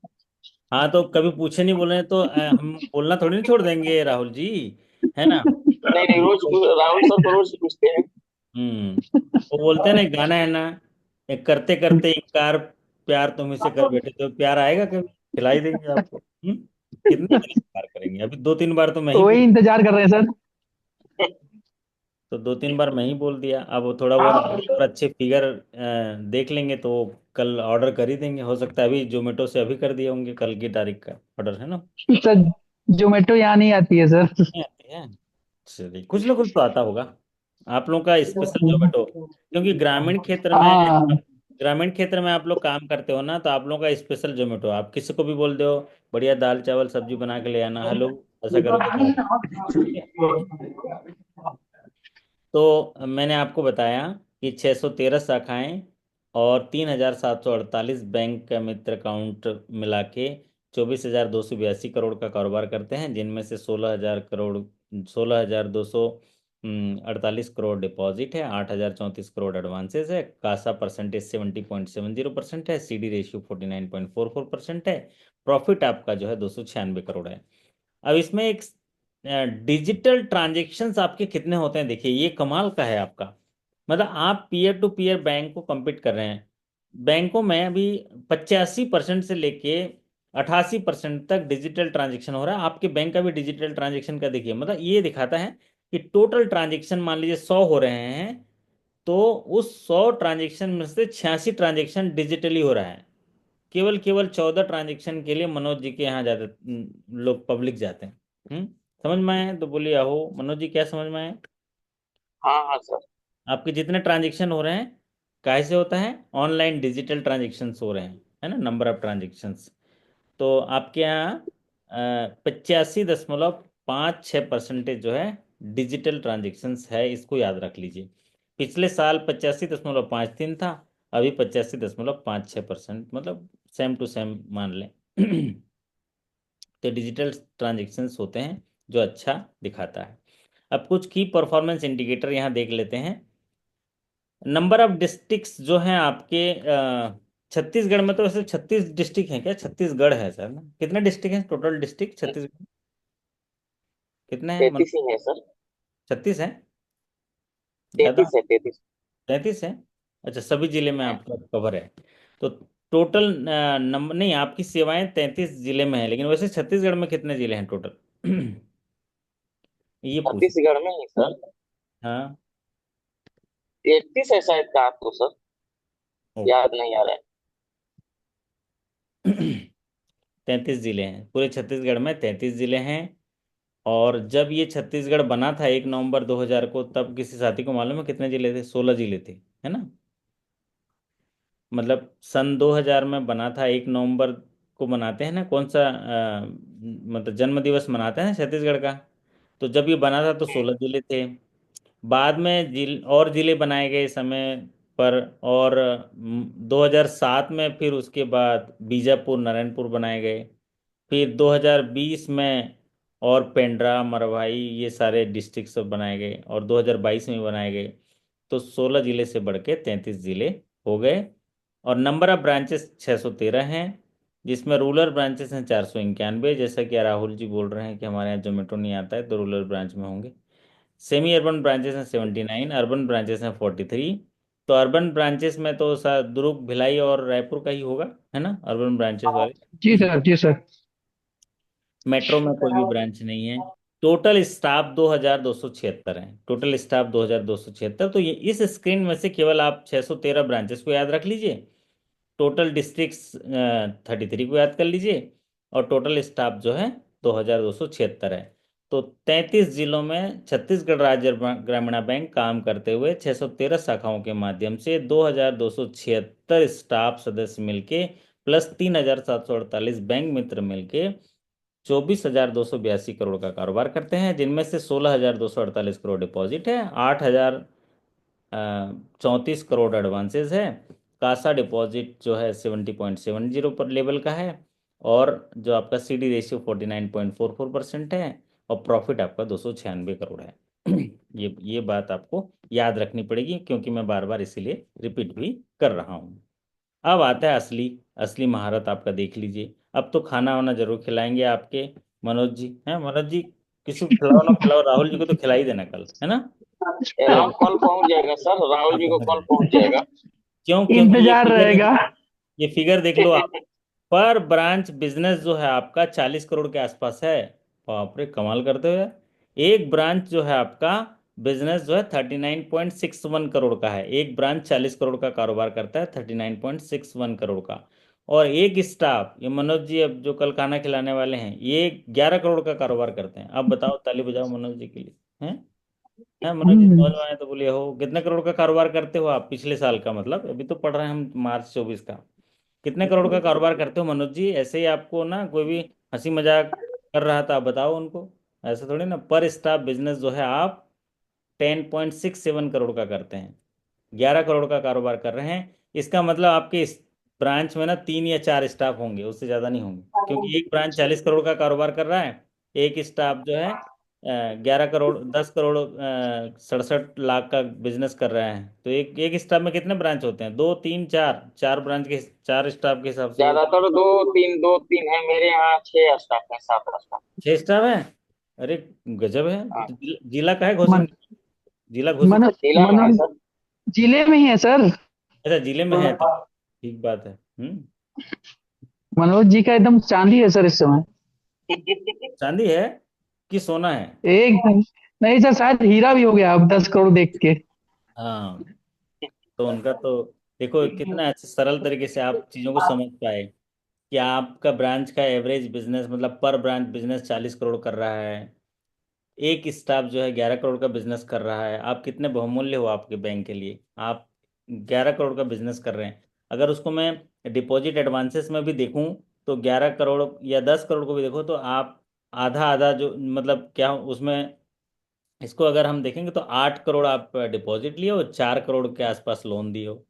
हाँ, तो कभी पूछे नहीं बोले तो हम बोलना थोड़ी ना छोड़ देंगे राहुल जी, है ना। नहीं नहीं, राहुल सर को रोज पूछते हैं। हम्म। वो बोलते हैं ना, एक गाना है ना, एक करते करते इनकार, प्यार तुम से कर बैठे, तो प्यार आएगा कभी? खिलाई देंगे आपको। कितने दिन इनकार करेंगे? अभी 2-3 बार तो मैं ही वही बोल, इंतजार कर रहे हैं सर। तो 2-3 बार मैं ही बोल दिया। अब वो थोड़ा बहुत आगे और अच्छे फिगर देख लेंगे तो कल ऑर्डर कर ही देंगे। हो सकता है अभी जोमेटो से अभी कर दिए होंगे, कल की तारीख का ऑर्डर, है ना। सर जोमेटो यहाँ नहीं आती है सर। नहीं आती है? चलिए, कुछ ना कुछ तो आता होगा आप लोगों का स्पेशल जोमेटो। क्योंकि हाँ ग्रामीण क्षेत्र में आप लोग काम करते हो ना, तो आप लोगों का स्पेशल जोमेटो। आप किसी को भी बोल दो बढ़िया दाल चावल सब्जी बना के ले आना, हेलो ऐसा करोगे तो आ जाए। ठीक है। तो मैंने आपको बताया कि 613 शाखाएं और 3,748 बैंक का मित्र अकाउंट मिला के 24,282 करोड़ का कारोबार करते हैं, जिनमें से 16,248 करोड़ डिपॉजिट है, 8,034 करोड़ एडवांसेस है, कासा परसेंटेज 70.70% है, सीडी रेशियो 49.44% है। प्रॉफिट आपका जो है 296 करोड़ है। अब इसमें एक डिजिटल ट्रांजेक्शन्स आपके कितने होते हैं, देखिए ये कमाल का है आपका। मतलब आप पीयर टू पीयर बैंक को compete कर रहे हैं। बैंकों में अभी 85% से लेके 88% तक डिजिटल ट्रांजेक्शन हो रहा है। आपके बैंक का भी डिजिटल ट्रांजेक्शन का देखिए, मतलब ये दिखाता है कि टोटल ट्रांजेक्शन मान लीजिए 100 हो रहे हैं, तो उस 100 ट्रांजेक्शन में से 86 ट्रांजेक्शन डिजिटली हो रहा है। केवल केवल 14 ट्रांजेक्शन के लिए मनोज जी के यहाँ जाते लोग पब्लिक जाते हैं। समझ में आए? तो बोलिए आहो मनोज जी, क्या समझ में आए? हाँ हाँ सर। आपके जितने ट्रांजेक्शन हो रहे हैं काहे से होता है? ऑनलाइन डिजिटल ट्रांजेक्शन्स हो रहे हैं, है ना, नंबर ऑफ ट्रांजेक्शन्स। तो आपके यहाँ 85.56% जो है डिजिटल ट्रांजेक्शन्स है, इसको याद रख लीजिए। पिछले साल 85.53 था, अभी 85.56%, मतलब सेम टू सेम मान लें। तो डिजिटल ट्रांजेक्शन्स होते हैं, जो अच्छा दिखाता है। अब कुछ की परफॉर्मेंस इंडिकेटर यहाँ देख लेते हैं। नंबर ऑफ डिस्ट्रिक्ट्स जो हैं आपके छत्तीसगढ़ में, तो वैसे 36 डिस्ट्रिक्ट हैं क्या? छत्तीसगढ़ है सर ना? कितने डिस्ट्रिक्ट हैं टोटल डिस्ट्रिक्ट छत्तीसगढ़? कितने हैं 33 ही है सर। 36 है? यादव? 33 है 33। 33 है? अच्छा, सभी जिले में आपका कवर है। तो टोटल नंबर नहीं, आपकी सेवाएं 33 जिले में है, लेकिन वैसे छत्तीसगढ़ में कितने जिले हैं टोटल? ये पूछ। छत्तीसगढ़ में ही सर हाँ। 31 है शायद का आपको सर, ओके। याद नहीं आ रहा है। 33 जिले हैं पूरे छत्तीसगढ़ में, 33 जिले हैं। और जब ये छत्तीसगढ़ बना था 1 नवंबर 2000 को, तब किसी साथी को मालूम है कितने जिले थे? 16 जिले थे, है ना। मतलब सन 2000 में बना था, 1 नवंबर को मनाते हैं ना, कौन सा मतलब जन्म दिवस मनाते हैं छत्तीसगढ़ का। तो जब ये बना था तो 16 जिले थे। बाद में और जिले बनाए गए समय पर। और 2007 में फिर उसके बाद बीजापुर, नारायणपुर बनाए गए। फिर 2020 में और पेंड्रा, मरवाई, ये सारे डिस्ट्रिक्ट सब बनाए गए, और 2022 में बनाए गए। तो 16 जिले से बढ़ के 33 जिले हो गए। और नंबर ऑफ ब्रांचेस 613 हैं, जिसमें रूरल ब्रांचेस हैं 491, जैसा कि राहुल जी बोल रहे हैं कि हमारे यहाँ जोमेटो नहीं आता है तो रूरल ब्रांच में होंगे। सेमी अर्बन ब्रांचेस हैं 79, अर्बन ब्रांचेस हैं 43। तो अर्बन ब्रांचेस में तो दुर्ग, भिलाई और रायपुर का ही होगा, है ना, अर्बन ब्रांचेस वाले। जी सर, जी सर। मेट्रो में कोई भी ब्रांच नहीं है। टोटल स्टाफ 2276 है, टोटल स्टाफ 2276। तो ये इस स्क्रीन में से केवल आप 613 ब्रांचेस को याद रख लीजिए, टोटल डिस्ट्रिक्ट्स 33 को याद कर लीजिए, और टोटल स्टाफ जो है 2276 है। तो 33 जिलों में छत्तीसगढ़ राज्य ग्रामीण बैंक काम करते हुए 613 शाखाओं के माध्यम से 2276 स्टाफ सदस्य मिलके प्लस 3748 बैंक मित्र मिलके 24,282 करोड़ का कारोबार करते हैं, जिनमें से 16,248 करोड़ डिपॉजिट है, 8,034 करोड़ एडवांसेस है। कासा डिपॉजिट जो है 70.70 पर लेवल का है। और जो आपका CD रेशियो 49.44% है। और प्रॉफिट आपका 296 करोड़ है। ये बात आपको याद रखनी पड़ेगी, क्योंकि मैं बार बार इसीलिए रिपीट भी कर रहा हूँ। अब आता है असली असली महारत, आपका देख लीजिए। अब तो खाना वाना जरूर खिलाएंगे आपके मनोज जी, हैं मनोज जी? किसी को खिलाओ ना खिलाओ, राहुल जी को तो खिला ही देना कल, है ना। राहुल कॉल पहुंच जाएगा सर, राहुल हाँ, जी को पहुंच कॉल जाए। पहुंच जाएगा। क्यों? क्योंकि इंतजार रहेगा। ये फिगर देख लो आप। पर ब्रांच बिजनेस जो है आपका 40 करोड़ के आसपास है। बाप रे, कमाल करते हो यार। एक ब्रांच जो है आपका बिजनेस जो है 39.61 करोड़ का है। एक ब्रांच 40 करोड़ का कारोबार करता है, 39.61 करोड़ का। और एक स्टाफ, ये मनोज जी अब जो कल खाना खिलाने वाले हैं, ये 11 करोड़ का कारोबार करते हैं। अब बताओ, ताली बजाओ मनोज जी के लिए। हैं? है मनोज जी, समझ में आए तो बोलिए। हो कितने करोड़ का कारोबार करते हो आप पिछले साल का? मतलब अभी तो पढ़ रहे हैं हम मार्च 24 का। कितने करोड़ का कारोबार करते हो मनोज जी? ऐसे ही आपको ना कोई भी हंसी मजाक कर रहा था, आप बताओ उनको। ऐसे थोड़ी ना, पर स्टाफ बिजनेस जो है आप 10.67 करोड़ का करते हैं। 11 करोड़ का कारोबार कर रहे हैं। इसका मतलब आपके इस ब्रांच में ना 3 या 4 स्टाफ होंगे, उससे ज़्यादा नहीं होंगे, क्योंकि एक ब्रांच 40 करोड़ का कारोबार कर रहा है। एक स्टाफ जो है 11 करोड़, 10 करोड़ 67 लाख का बिजनेस कर रहा है। तो एक एक स्टाफ में कितने ब्रांच होते हैं? दो, तीन, चार, चार ब्रांच के, चार स्टाफ के हिसाब से वो ज्यादातर दो तीन है, मेरे यहाँ 6 स्टाफ है, 7 स्टाफ। 6 स्टाफ है। अरे गजब है। हाँ, तो जिला का है घोसी? मन जिला घोसी? मन जिला में है मनोज सर। जिले में ही है सर। अच्छा, जिले में है तब। ठीक बात है। हम्म। मनोज जी का एकदम चांदी है सर इस समय। चांदी है कि सोना है? एकदम। नहीं सर, शायद हीरा भी हो गया अब 10 करोड़ देख के। हाँ। तो उनका तो देखो कितना अच्छे सरल तरीके से आप चीज़ों को समझ पाए कि आपका ब्रांच का एवरेज बिजनेस, मतलब पर ब्रांच बिजनेस 40 करोड़ कर रहा है। एक स्टाफ जो है 11 करोड़ का बिजनेस कर रहा है। आप कितने बहुमूल्य हो आपके बैंक के लिए? आप 11 करोड़ का बिजनेस कर रहे हैं। अगर उसको मैं डिपॉजिट एडवांसेस में भी देखूं, तो 11 करोड़ या 10 करोड़ को भी देखो, तो आप आधा आधा जो मतलब क्या उसमें, इसको अगर हम देखेंगे तो 8 करोड़ आप डिपॉजिट लिए हो, 4 करोड़ के आसपास लोन दिए हो,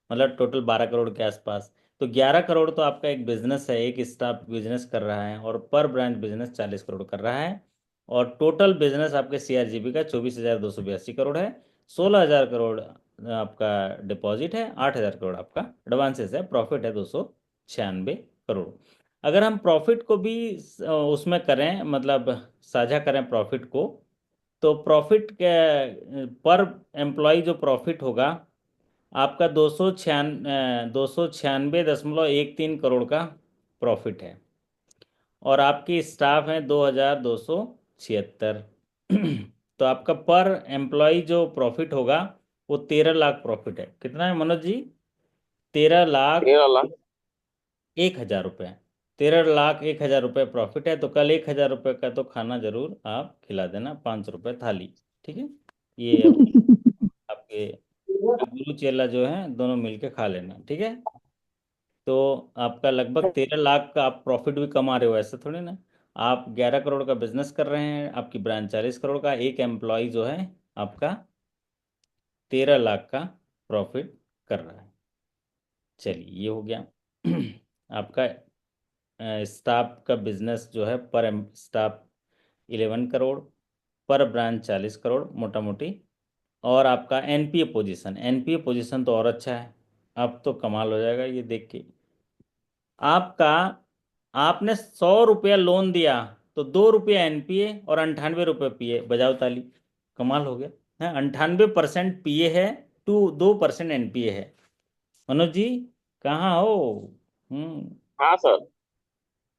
मतलब टोटल 12 करोड़ के आसपास। तो 11 करोड़ तो आपका एक बिजनेस है, एक स्टाफ बिजनेस कर रहा है, और पर ब्रांच बिजनेस 40 करोड़ कर रहा है। और टोटल बिजनेस आपके CRGB का 24,282 करोड़ है। 16,000 करोड़ आपका डिपॉजिट है, 8,000 करोड़ आपका एडवांसेस है, प्रॉफिट है 296 करोड़। अगर हम प्रॉफिट को भी उसमें करें, मतलब साझा करें प्रॉफिट को, तो प्रॉफिट पर एम्प्लॉय जो प्रॉफिट होगा आपका 296.13 करोड़ का प्रॉफिट है, और आपकी स्टाफ है 2,276। तो आपका पर एम्प्लॉय जो प्रॉफिट होगा वो 13 लाख प्रॉफिट है। कितना है मनोज जी? 13 लाख 13 लाख। 1,000 रुपये। 13,01,000 रुपये प्रॉफिट है। तो कल 1,000 रुपये का तो खाना जरूर आप खिला देना, 500 रुपये थाली। ठीक है, ये आपके गुरु चेला जो है दोनों मिलके खा लेना, ठीक है। तो आपका लगभग 13 लाख का आप प्रॉफिट भी कमा रहे हो, ऐसा थोड़ी ना। आप 11 करोड़ का बिजनेस कर रहे हैं, आपकी ब्रांच 40 करोड़ का, एक एम्प्लॉय जो है आपका 13 लाख का प्रॉफिट कर रहा है। चलिए, ये हो गया। आपका स्टाफ का बिजनेस जो है, पर स्टाफ 11 करोड़, पर ब्रांच 40 करोड़ मोटा मोटी। और आपका एनपीए पोजीशन, एनपीए पोजीशन तो और अच्छा है। अब तो कमाल हो जाएगा ये देख के। आपका, आपने 100 रुपया लोन दिया तो 2 रुपया एनपीए और 98 रुपये पीए। बजाओ ताली, कमाल हो गया। है, 98% पीए है, 2% एनपीए है। मनोज जी, कहाँ हो? हम्म। हाँ सर।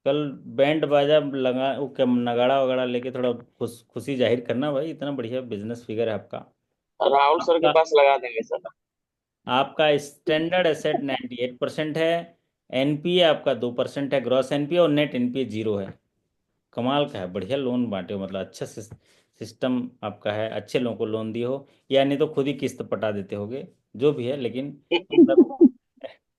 कल बैंड बाजा लगा, वो क्या नगाड़ा वगाड़ा लेके थोड़ा खुशी जाहिर करना भाई, इतना बढ़िया बिजनेस फिगर है आपका। राहुल सर के आपका पास लगा देंगे सर। आपका स्टैंडर्ड एसेट 98% है, एनपीए आपका 2% है, ग्रॉस एनपीए, और नेट एनपीए 0 है। कमाल का है, बढ़िया लोन बांटे हो, मतलब अच्छा सिस्टम आपका है, अच्छे लोगों को लोन दिए हो, या नहीं तो खुद ही किस्त पटा देते होगे, जो भी है, लेकिन मतलब,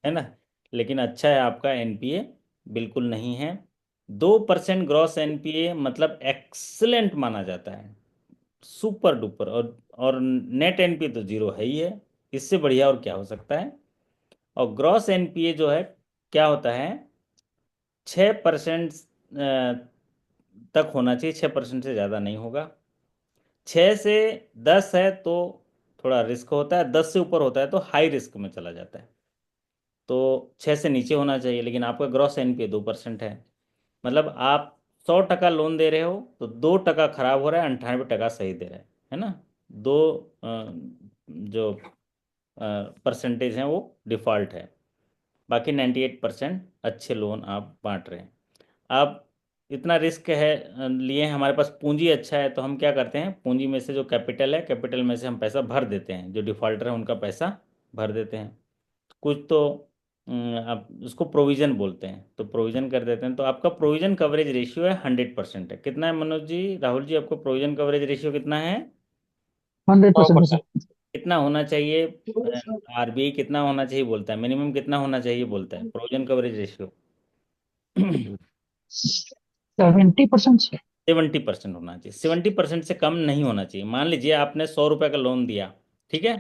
है ना। लेकिन अच्छा है आपका एनपीए, बिल्कुल नहीं है। 2% ग्रॉस एनपीए मतलब एक्सलेंट माना जाता है, सुपर डुपर। और नेट एनपीए तो 0 है ही है, इससे बढ़िया और क्या हो सकता है। और ग्रॉस एनपीए जो है क्या होता है, 6% तक होना चाहिए, 6% से ज़्यादा नहीं होगा। 6 से 10 है तो थोड़ा रिस्क होता है, 10 से ऊपर होता है तो हाई रिस्क में चला जाता है। तो 6 से नीचे होना चाहिए, लेकिन आपका ग्रॉस एनपीए 2% है। मतलब आप 100 टका लोन दे रहे हो तो 2 टका खराब हो रहा है, 98 टका सही दे रहे हैं, है ना। दो जो परसेंटेज हैं वो डिफ़ॉल्ट है, बाकी 98% अच्छे लोन आप बांट रहे हैं। अब इतना रिस्क है, लिए हैं, हमारे पास पूंजी अच्छा है, तो हम क्या करते हैं, पूंजी में से जो कैपिटल है, कैपिटल में से हम पैसा भर देते हैं, जो डिफॉल्टर है उनका पैसा भर देते हैं। कुछ तो आप उसको प्रोविजन बोलते हैं, तो प्रोविजन कर देते हैं। तो आपका प्रोविजन कवरेज रेशियो है 100% है। कितना है मनोज जी, राहुल जी, आपको प्रोविजन कवरेज रेशियो कितना है? 100% है 100%। सर। कितना होना चाहिए? आरबीआई कितना होना चाहिए बोलता है, मिनिमम कितना होना चाहिए बोलता है प्रोविजन कवरेज रेशियो? 70% से। 70% होना चाहिए, 70% से कम नहीं होना चाहिए। मान लीजिए आपने 100 रुपये का लोन दिया, ठीक है,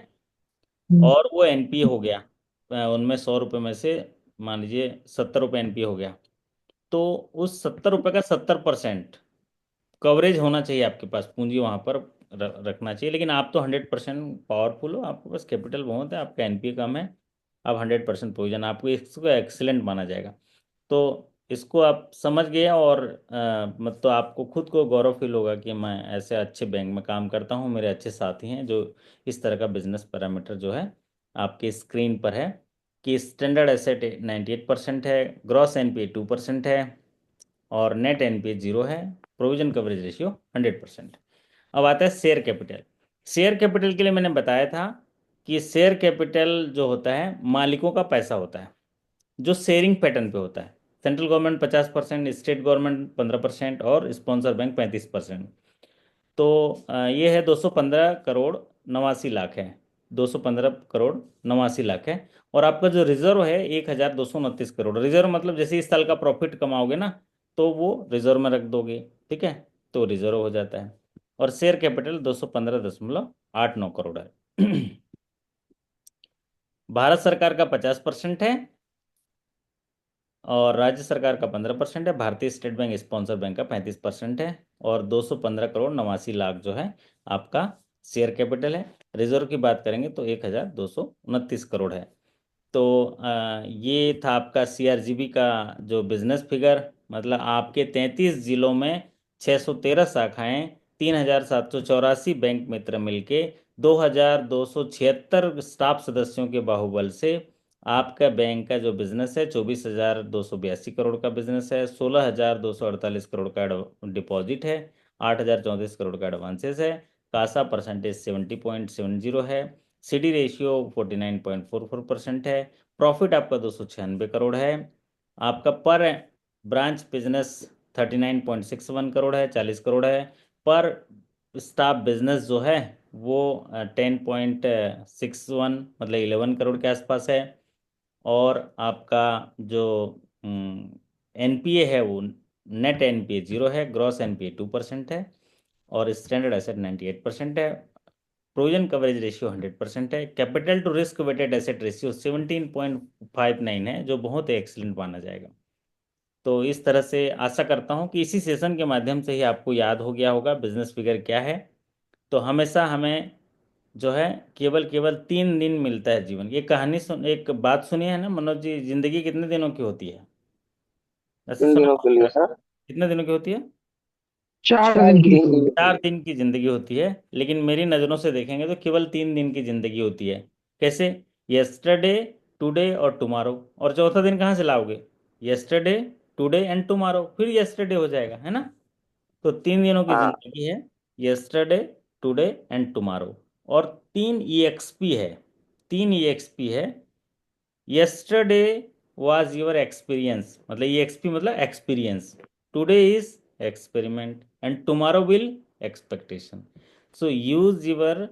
हम्म, और वो एनपीए हो गया। उनमें 100 रुपये में से मान लीजिए 70 रुपये एनपीए हो गया, तो उस 70 रुपये का 70% कवरेज होना चाहिए आपके पास, पूंजी वहां पर रखना चाहिए। लेकिन आप तो 100% पावरफुल हो, आपके पास कैपिटल बहुत है, आपका एनपीए कम है, आप 100% प्रोविजन, आपको इसको एक्सीलेंट माना जाएगा। तो इसको आप समझ गए, और मतलब आपको खुद को गौरव फील होगा कि मैं ऐसे अच्छे बैंक में काम करता हूँ, मेरे अच्छे साथी हैं जो इस तरह का बिजनेस पैरामीटर जो है आपके स्क्रीन पर है, कि स्टैंडर्ड एसेट 98% है, ग्रॉस एनपीए 2% है, और नेट एनपीए 0 है, प्रोविजन कवरेज रेशियो 100%। अब आता है शेयर कैपिटल। शेयर कैपिटल के लिए मैंने बताया था कि शेयर कैपिटल जो होता है मालिकों का पैसा होता है, जो शेयरिंग पैटर्न पे होता है। सेंट्रल गवर्नमेंट 50%, स्टेट गवर्नमेंट 15% और स्पॉन्सर बैंक 35%। तो ये है 215 करोड़ 89 लाख है, 215 करोड़ 89 लाख है। और आपका जो रिजर्व है 1,229 करोड़। रिजर्व मतलब जैसे इस साल का प्रॉफिट कमाओगे ना, तो वो रिजर्व में रख दोगे, ठीक है, तो रिजर्व हो जाता है। और शेयर कैपिटल 215.89 करोड़ है। भारत सरकार का 50% है, और राज्य सरकार का 15% है, भारतीय स्टेट बैंक स्पॉन्सर बैंक का 35% है, और 215 करोड़ 89 लाख जो है आपका शेयर कैपिटल है। रिजर्व की बात करेंगे तो 1,229 करोड़ है। तो ये था आपका सीआरजीबी का जो बिजनेस फिगर। मतलब आपके 33 जिलों में 613 शाखाएं, 3,784 बैंक मित्र मिलके 2276 स्टाफ सदस्यों के बाहुबल से आपका बैंक का जो बिजनेस है 24,282 करोड़ का बिजनेस है, 16,248 करोड़ का डिपॉजिट है, 8,034 करोड़ का एडवांसेस है, कासा परसेंटेज 70.70 है, सीडी रेशियो 49.44% है, प्रॉफिट आपका 296 करोड़ है, आपका पर ब्रांच बिजनेस 39.61 करोड़ है, 40 करोड़ है, पर स्टाफ बिजनेस जो है वो 10.61 मतलब 11 करोड़ के आसपास है, और आपका जो एनपीए है वो नेट एनपीए 0 है, ग्रॉस एनपीए 2% है, और स्टैंडर्ड एसेट 98% है, प्रोविजन कवरेज रेशियो 100% है, capital to risk weighted asset ratio 17.59 है, जो बहुत ही एक्सीलेंट माना जाएगा। तो इस तरह से आशा करता हूं कि इसी सेशन के माध्यम से ही आपको याद हो गया होगा बिजनेस फिगर क्या है। तो हमेशा हमें जो है केवल केवल 3 दिन मिलता है जीवन। ये कहानी सुन, एक बात सुनी है ना मनोज जी, जिंदगी कितने दिनों की होती है? ऐसे किन सुना दिनों के लिए होगा। सर? कितने दिनों की होती है? 4 दिन शायद की। 3 दिन के लिए। 4 दिन की जिंदगी होती है, लेकिन मेरी नज़रों से देखेंगे तो केवल 3 दिन की जिंदगी होती है। कैसे? यस्टरडे, टुडे और टुमारो। और चौथा दिन कहाँ से लाओगे? यस्टरडे, टुडे एंड टुमारो, फिर यस्टरडे हो जाएगा, है ना? तो 3 दिनों की हाँ। जिंदगी है, यस्टरडे, टुडे एंड टुमारो। और 3 EXP है। 3 EXP है। यस्टरडे वाज योर एक्सपीरियंस, मतलब EXP मतलब experience, today is experiment and tomorrow will expectation. So use your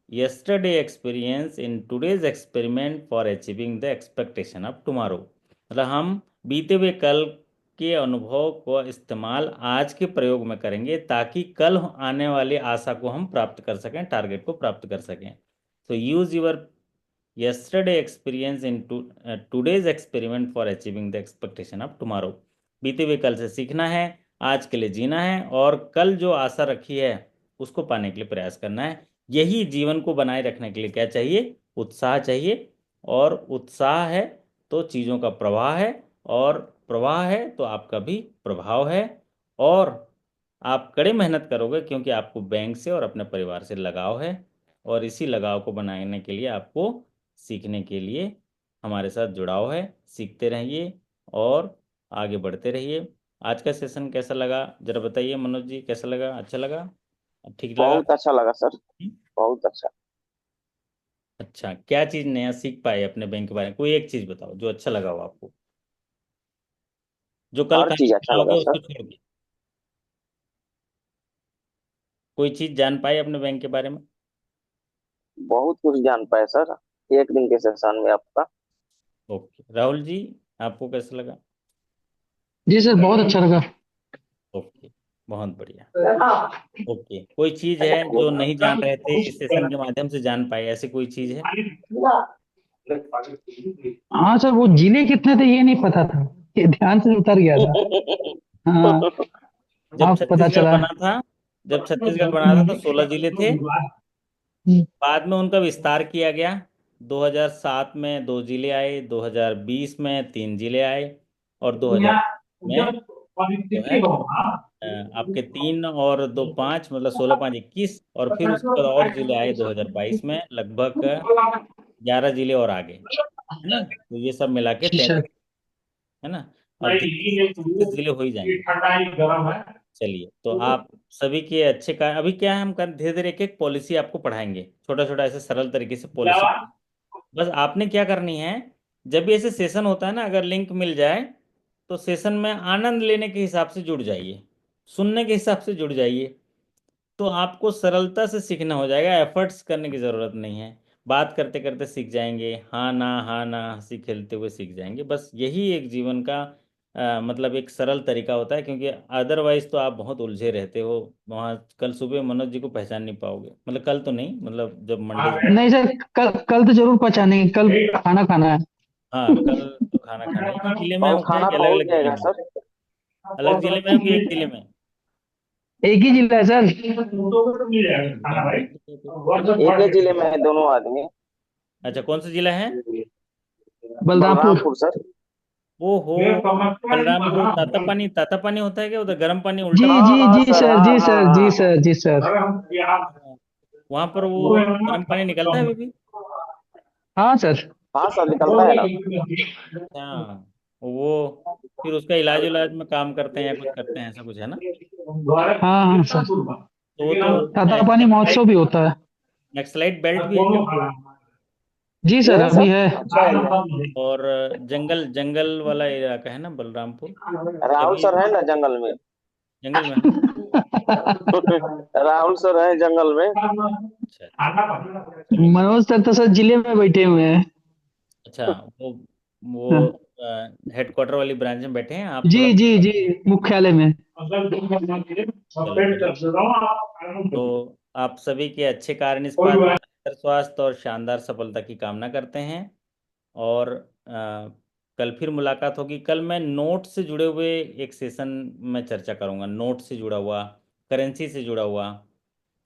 yesterday experience in today's experiment for achieving the expectation of tomorrow। मतलब हम बीते हुए कल के अनुभव को इस्तेमाल आज के प्रयोग में करेंगे ताकि कल आने वाली आशा को हम प्राप्त कर सकें, टारगेट को प्राप्त कर सकें। तो use your yesterday experience in today's experiment for achieving the expectation of tomorrow। बीते हुए कल से सीखना है, आज के लिए जीना है, और कल जो आशा रखी है उसको पाने के लिए प्रयास करना है। यही जीवन को बनाए रखने के लिए क्या चाहिए? उत्साह चाहिए। और उत्साह है तो चीज़ों का प्रवाह है, और प्रवाह है तो आपका भी प्रभाव है। और आप कड़े मेहनत करोगे क्योंकि आपको बैंक से और अपने परिवार से लगाव है। और इसी लगाव को बनाने के लिए आपको सीखने के लिए हमारे साथ जुड़ाव है। सीखते रहिए और आगे बढ़ते रहिए। आज का सेशन कैसा लगा जरा बताइए मनोज जी, कैसा लगा? अच्छा लगा? ठीक लगा? बहुत अच्छा लगा सर। हम्म? बहुत अच्छा। अच्छा, क्या चीज़ नया सीख पाए अपने बैंक के बारे में? कोई एक चीज़ बताओ जो अच्छा लगा हो आपको, जो कल हर काम चीज में अच्छा लगा लाओगे सर। उसको छोड़ के। कोई चीज़ जान पाए अपने बैंक के बारे में? बहुत कुछ जान पाए सर, एक दिन के सेशन में आपका। ओके, राहुल जी, आपको कैसा लगा? जी सर, बहुत अच्छा लगा। ओके, बहुत बढ़िया। ओके, कोई चीज़ है जो नहीं जान रहे थे इस सेशन के माध्यम से जान पाए, ऐसी कोई चीज़ है? हाँ सर, वो जिले कितने थे ये नहीं पता था, ये ध्यान से उतर गया था। हाँ। जब अब पता छत्तीसगढ़ चला। बना था, जब छत्तीसगढ़ बना था तो हम्म, 16 जिले थे। हम्म, बाद में उनका विस्तार किया गया। 2007 में 2 जिले आए, 2020 में 3 जिले आए, और 2000 में जो है आपके 3 और 2 5 मतलब 16 5 21, और फिर उसके बाद और जिले आए 2022 में लगभग 11 जिले और आगे, है ना? तो ये सब मिला के जी 33, सर। है ना? अब धीरे धीरे 36 जिले हो ही जाएंगे। चलिए, तो आप सभी के अच्छे का अभी क्या है, हम धीरे धीरे एक एक पॉलिसी आपको पढ़ाएंगे, छोटा छोटा ऐसे सरल तरीके से पॉलिसी। बस आपने क्या करनी है, जब भी ऐसे सेशन होता है ना, अगर लिंक मिल जाए तो सेशन में आनंद लेने के हिसाब से जुड़ जाइए, सुनने के हिसाब से जुड़ जाइए। तो आपको सरलता से सीखना हो जाएगा, एफर्ट्स करने की ज़रूरत नहीं है। बात करते करते सीख जाएंगे, हाँ ना हंसी खेलते हुए सीख जाएंगे। बस यही एक जीवन का मतलब एक सरल तरीका होता है, क्योंकि अदरवाइज तो आप बहुत उलझे रहते हो। वहाँ कल सुबह मनोज जी को पहचान नहीं पाओगे, मतलब कल तो नहीं, मतलब जब मंडे जाएंगे। नहीं सर, कल कल तो जरूर पहचानेंगे, कल खाना खाना है। हाँ, कल तो खाना खाना है। एक ही जिले में और हो क्या खाना कि अलग पहुंच अलग जिले जाएगा में? सर। अलग जिले में हो कि एक जिले में? एक ही जिला है सर। एकदम ठीक है फिर। एक ही जिले में है दोनों आदमी। अच्छा, कौन सा जिला है? बलरामपुर। बलरामपुर सर। ओहो, बलरामपुर। वो तातापानी, तातापानी होता है क्या उधर? गर्म पानी जी उल्टा हाँ जी हाँ जी सर, सर, हाँ जी हाँ सर, जी हाँ। सर, जी सर। पानी। वहां पर वो गर्म पानी निकलता है अभी भी? हाँ सर। हाँ सर, निकलता है ना। अच्छा, वो फिर उसका इलाज इलाज में काम करते हैं या कुछ करते हैं, ऐसा कुछ है ना? हाँ हाँ सर। तो वो तो ताता पानी महोत्सव भी होता है। नक्सलाइट बेल्ट भी है क्या? जी सर, नहीं अभी सर, है। अच्छा एरिया है। और जंगल जंगल वाला इलाका है ना बलरामपुर? राहुल तभी सर है ना जंगल में। जंगल में है ना? राहुल सर है जंगल में। अच्छा अच्छा, चलो। मनोज सर तो सर जिले में बैठे हुए हैं। अच्छा, वो हाँ। हेडक्वार्टर वाली ब्रांच में बैठे हैं, आप जी थोड़ा। जी जी, मुख्यालय में। चलो बढ़िया। तो आप सभी के अच्छे कार्य निष्पादन, बेहतर स्वास्थ्य और शानदार सफलता की कामना करते हैं। और कल फिर मुलाकात होगी। कल मैं नोट से जुड़े हुए एक सेशन में चर्चा करूंगा, नोट से जुड़ा हुआ, करेंसी से जुड़ा हुआ।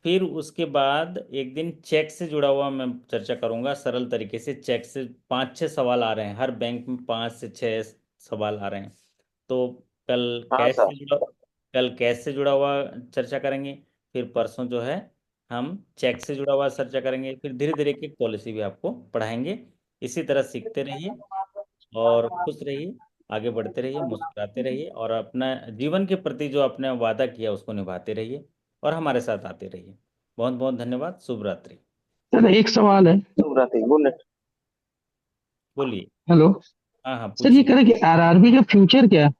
फिर उसके बाद एक दिन चेक से जुड़ा हुआ मैं चर्चा करूंगा, सरल तरीके से। चेक से 5-6 सवाल आ रहे हैं, हर बैंक में 5 से 6 सवाल आ रहे हैं। तो कल हाँ कैश सर। से जुड़ा कल कैश से जुड़ा हुआ चर्चा करेंगे। फिर परसों जो है हम चेक से जुड़ा हुआ चर्चा करेंगे। फिर धीरे धीरे एक एक पॉलिसी भी आपको पढ़ाएंगे। इसी तरह सीखते रहिए और खुश रहिए, आगे बढ़ते रहिए, मुस्कुराते रहिए, और अपना जीवन के प्रति जो आपने वादा किया उसको निभाते रहिए, और हमारे साथ आते रहिए। बहुत बहुत धन्यवाद। शुभ रात्रि। सर एक सवाल है। शुभ रात्रि, गुड नाइट। बोलिए। हेलो। हाँ हाँ, सर ये पूछिए। कह रहे कि आरआरबी का फ्यूचर क्या है?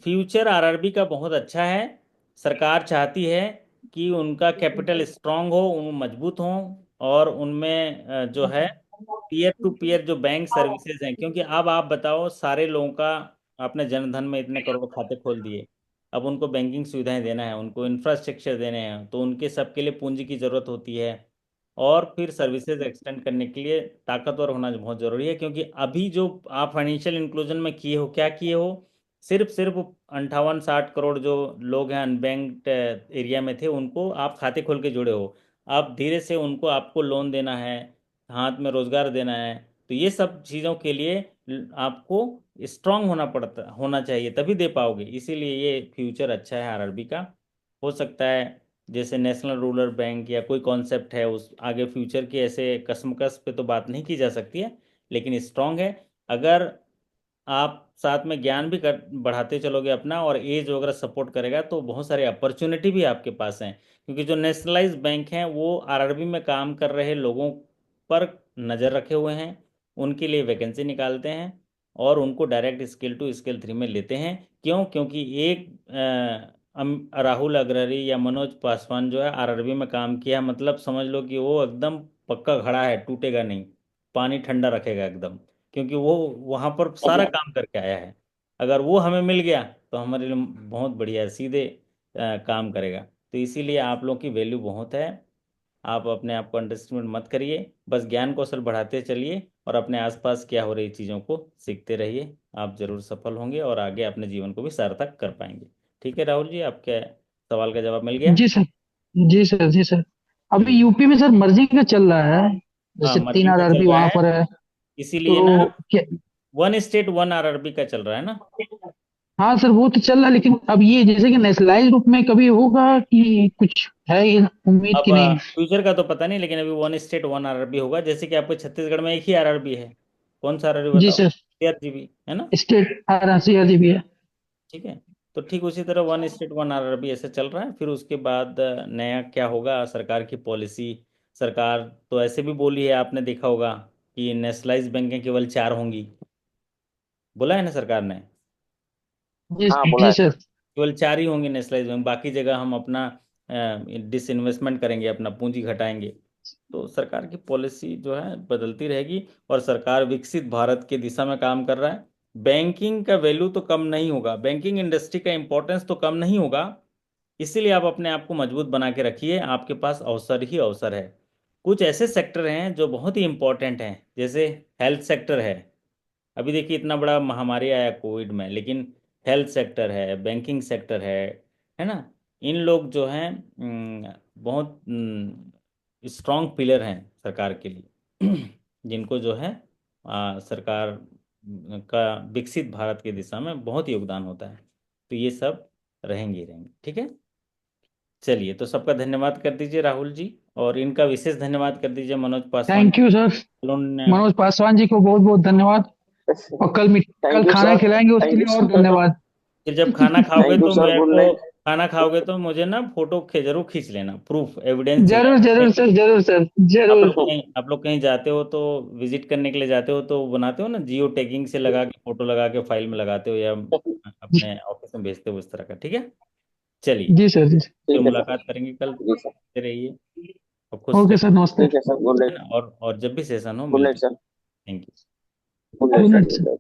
फ्यूचर आरआरबी का बहुत अच्छा है। सरकार चाहती है कि उनका कैपिटल स्ट्रांग हो, उन मजबूत हों, और उनमें जो है पीयर टू पीयर जो बैंक सर्विसेज हैं। क्योंकि अब आप बताओ, सारे लोगों का आपने जनधन में इतने करोड़ खाते खोल दिए, अब उनको बैंकिंग सुविधाएं देना है, उनको इंफ्रास्ट्रक्चर देने हैं, तो उनके सबके लिए पूंजी की जरूरत होती है। और फिर सर्विसेज एक्सटेंड करने के लिए ताकतवर होना बहुत जरूरी है। क्योंकि अभी जो आप फाइनेंशियल इंक्लूजन में किए हो, क्या किए हो, सिर्फ सिर्फ 58-60 करोड़ जो लोग हैं अनबैंक्ड एरिया में थे, उनको आप खाते खोल के जुड़े हो। आप धीरे से उनको, आपको लोन देना है, हाथ में रोजगार देना है। तो ये सब चीज़ों के लिए आपको स्ट्रांग होना चाहिए, तभी दे पाओगे। इसीलिए ये फ्यूचर अच्छा है आरआरबी का। हो सकता है जैसे नेशनल रूरल बैंक या कोई कॉन्सेप्ट है, उस आगे फ्यूचर की ऐसे कसमकस पे तो बात नहीं की जा सकती है, लेकिन स्ट्रांग है। अगर आप साथ में ज्ञान भी बढ़ाते चलोगे अपना, और एज वगैरह सपोर्ट करेगा, तो बहुत सारे अपॉर्चुनिटी भी आपके पास हैं। क्योंकि जो नेशनलाइज बैंक हैं वो आरआरबी में काम कर रहे लोगों पर नज़र रखे हुए हैं, उनके लिए वैकेंसी निकालते हैं, और उनको डायरेक्ट स्किल 2 स्किल 3 में लेते हैं। क्यों? क्योंकि एक राहुल अग्रहरी या मनोज पासवान जो है आरआरबी में काम किया, मतलब समझ लो कि वो एकदम पक्का खड़ा है, टूटेगा नहीं, पानी ठंडा रखेगा एकदम। क्योंकि वो वहाँ पर सारा काम करके आया है। अगर वो हमें मिल गया तो हमारे लिए बहुत बढ़िया है, सीधे काम करेगा। तो इसीलिए आप लोगों की वैल्यू बहुत है। आप अपने आप को अंडरस्टिमेट मत करिए, बस ज्ञान कौशल बढ़ाते चलिए, और अपने आसपास क्या हो रही चीज़ों को सीखते रहिए। आप जरूर सफल होंगे और आगे अपने जीवन को भी सार्थक कर पाएंगे। ठीक है राहुल जी, आपके सवाल का जवाब मिल गया? जी सर। जी सर, जी सर। अभी चलिए। यूपी में सर मर्जिंग का चल रहा है। हाँ, जैसे तीन मर्जिंग का चल आरआरबी रहा वहां है, पर है। इसीलिए ना तो क्या? वन स्टेट वन आरआरबी का चल रहा है ना। हाँ सर, वो तो चल रहा है, लेकिन अब ये जैसे कि नेशनलाइज रूप में कभी होगा कि कुछ है ये उम्मीद अब की नहीं? फ्यूचर का तो पता नहीं, लेकिन अभी वन स्टेट वन आरआरबी होगा। जैसे कि आपको छत्तीसगढ़ में एक ही आरआरबी है। कौन सा आरआरबी जी बताओ? सर। सीआरजीबी है ना। स्टेट आरआरसी भी है। ठीक है। तो ठीक उसी तरह वन स्टेट वन आरआरबी ऐसे चल रहा है। फिर उसके बाद नया क्या होगा, सरकार की पॉलिसी। सरकार तो ऐसे भी बोली है, आपने देखा होगा कि नेशनलाइज बैंकें केवल 4 होंगी। बोला है ना सरकार ने, जी हाँ बोला जी है। सर। केवल 4 ही होंगे नेशनलाइज बैंक, बाकी जगह हम अपना डिसइन्वेस्टमेंट करेंगे, अपना पूंजी घटाएंगे। तो सरकार की पॉलिसी जो है बदलती रहेगी, और सरकार विकसित भारत की दिशा में काम कर रहा है। बैंकिंग का वैल्यू तो कम नहीं होगा, बैंकिंग इंडस्ट्री का इंपॉर्टेंस तो कम नहीं होगा। इसीलिए आप अपने आप को मजबूत बना के रखिए, आपके पास अवसर ही अवसर है। कुछ ऐसे सेक्टर हैं जो बहुत ही इंपॉर्टेंट हैं, जैसे हेल्थ सेक्टर है। अभी देखिए इतना बड़ा महामारी आया कोविड में, लेकिन हेल्थ सेक्टर है, बैंकिंग सेक्टर है ना। इन लोग जो हैं बहुत स्ट्रॉन्ग पिलर हैं सरकार के लिए, जिनको जो है सरकार का विकसित भारत की दिशा में बहुत योगदान होता है। तो ये सब रहेंगे ही रहेंगे। ठीक है। चलिए, तो सबका धन्यवाद कर दीजिए राहुल जी, और इनका विशेष धन्यवाद कर दीजिए Manoj Paswan thank you sir. उन्होंने। मनोज पासवान जी को बहुत बहुत धन्यवाद। और कल थैंक यू खाना सर। खिलाएंगे उसके थैंक यू लिए और सर। धन्यवाद। फिर जब खाना खाओगे थैंक यू तो सर, मेरे गुड को, नाइट। खाना खाओगे तो मुझे ना फोटो जरूर खींच लेना, प्रूफ एविडेंस जरूर चाहिए। जरूर सर, जरूर सर, जरूर। आप लोग कहीं जाते हो तो, विजिट करने के लिए जाते हो तो बनाते हो ना, जियो टैगिंग से लगा के, फोटो लगा के फाइल में लगाते हो, या जी अपने ऑफिस में भेजते हो, उस तरह का। ठीक है, चलिए, जी सर, जी। फिर ठीक है सर। मुलाकात करेंगे कल। जी सर। रहिए और खुश ओके रहिए, सर, नमस्ते। ठीक है सर, गुड है नाइट। ना? और जब भी सेशन हो गुड नाइट मिलते हैं। Sir. Thank you. Good night good sir, night good sir. Night.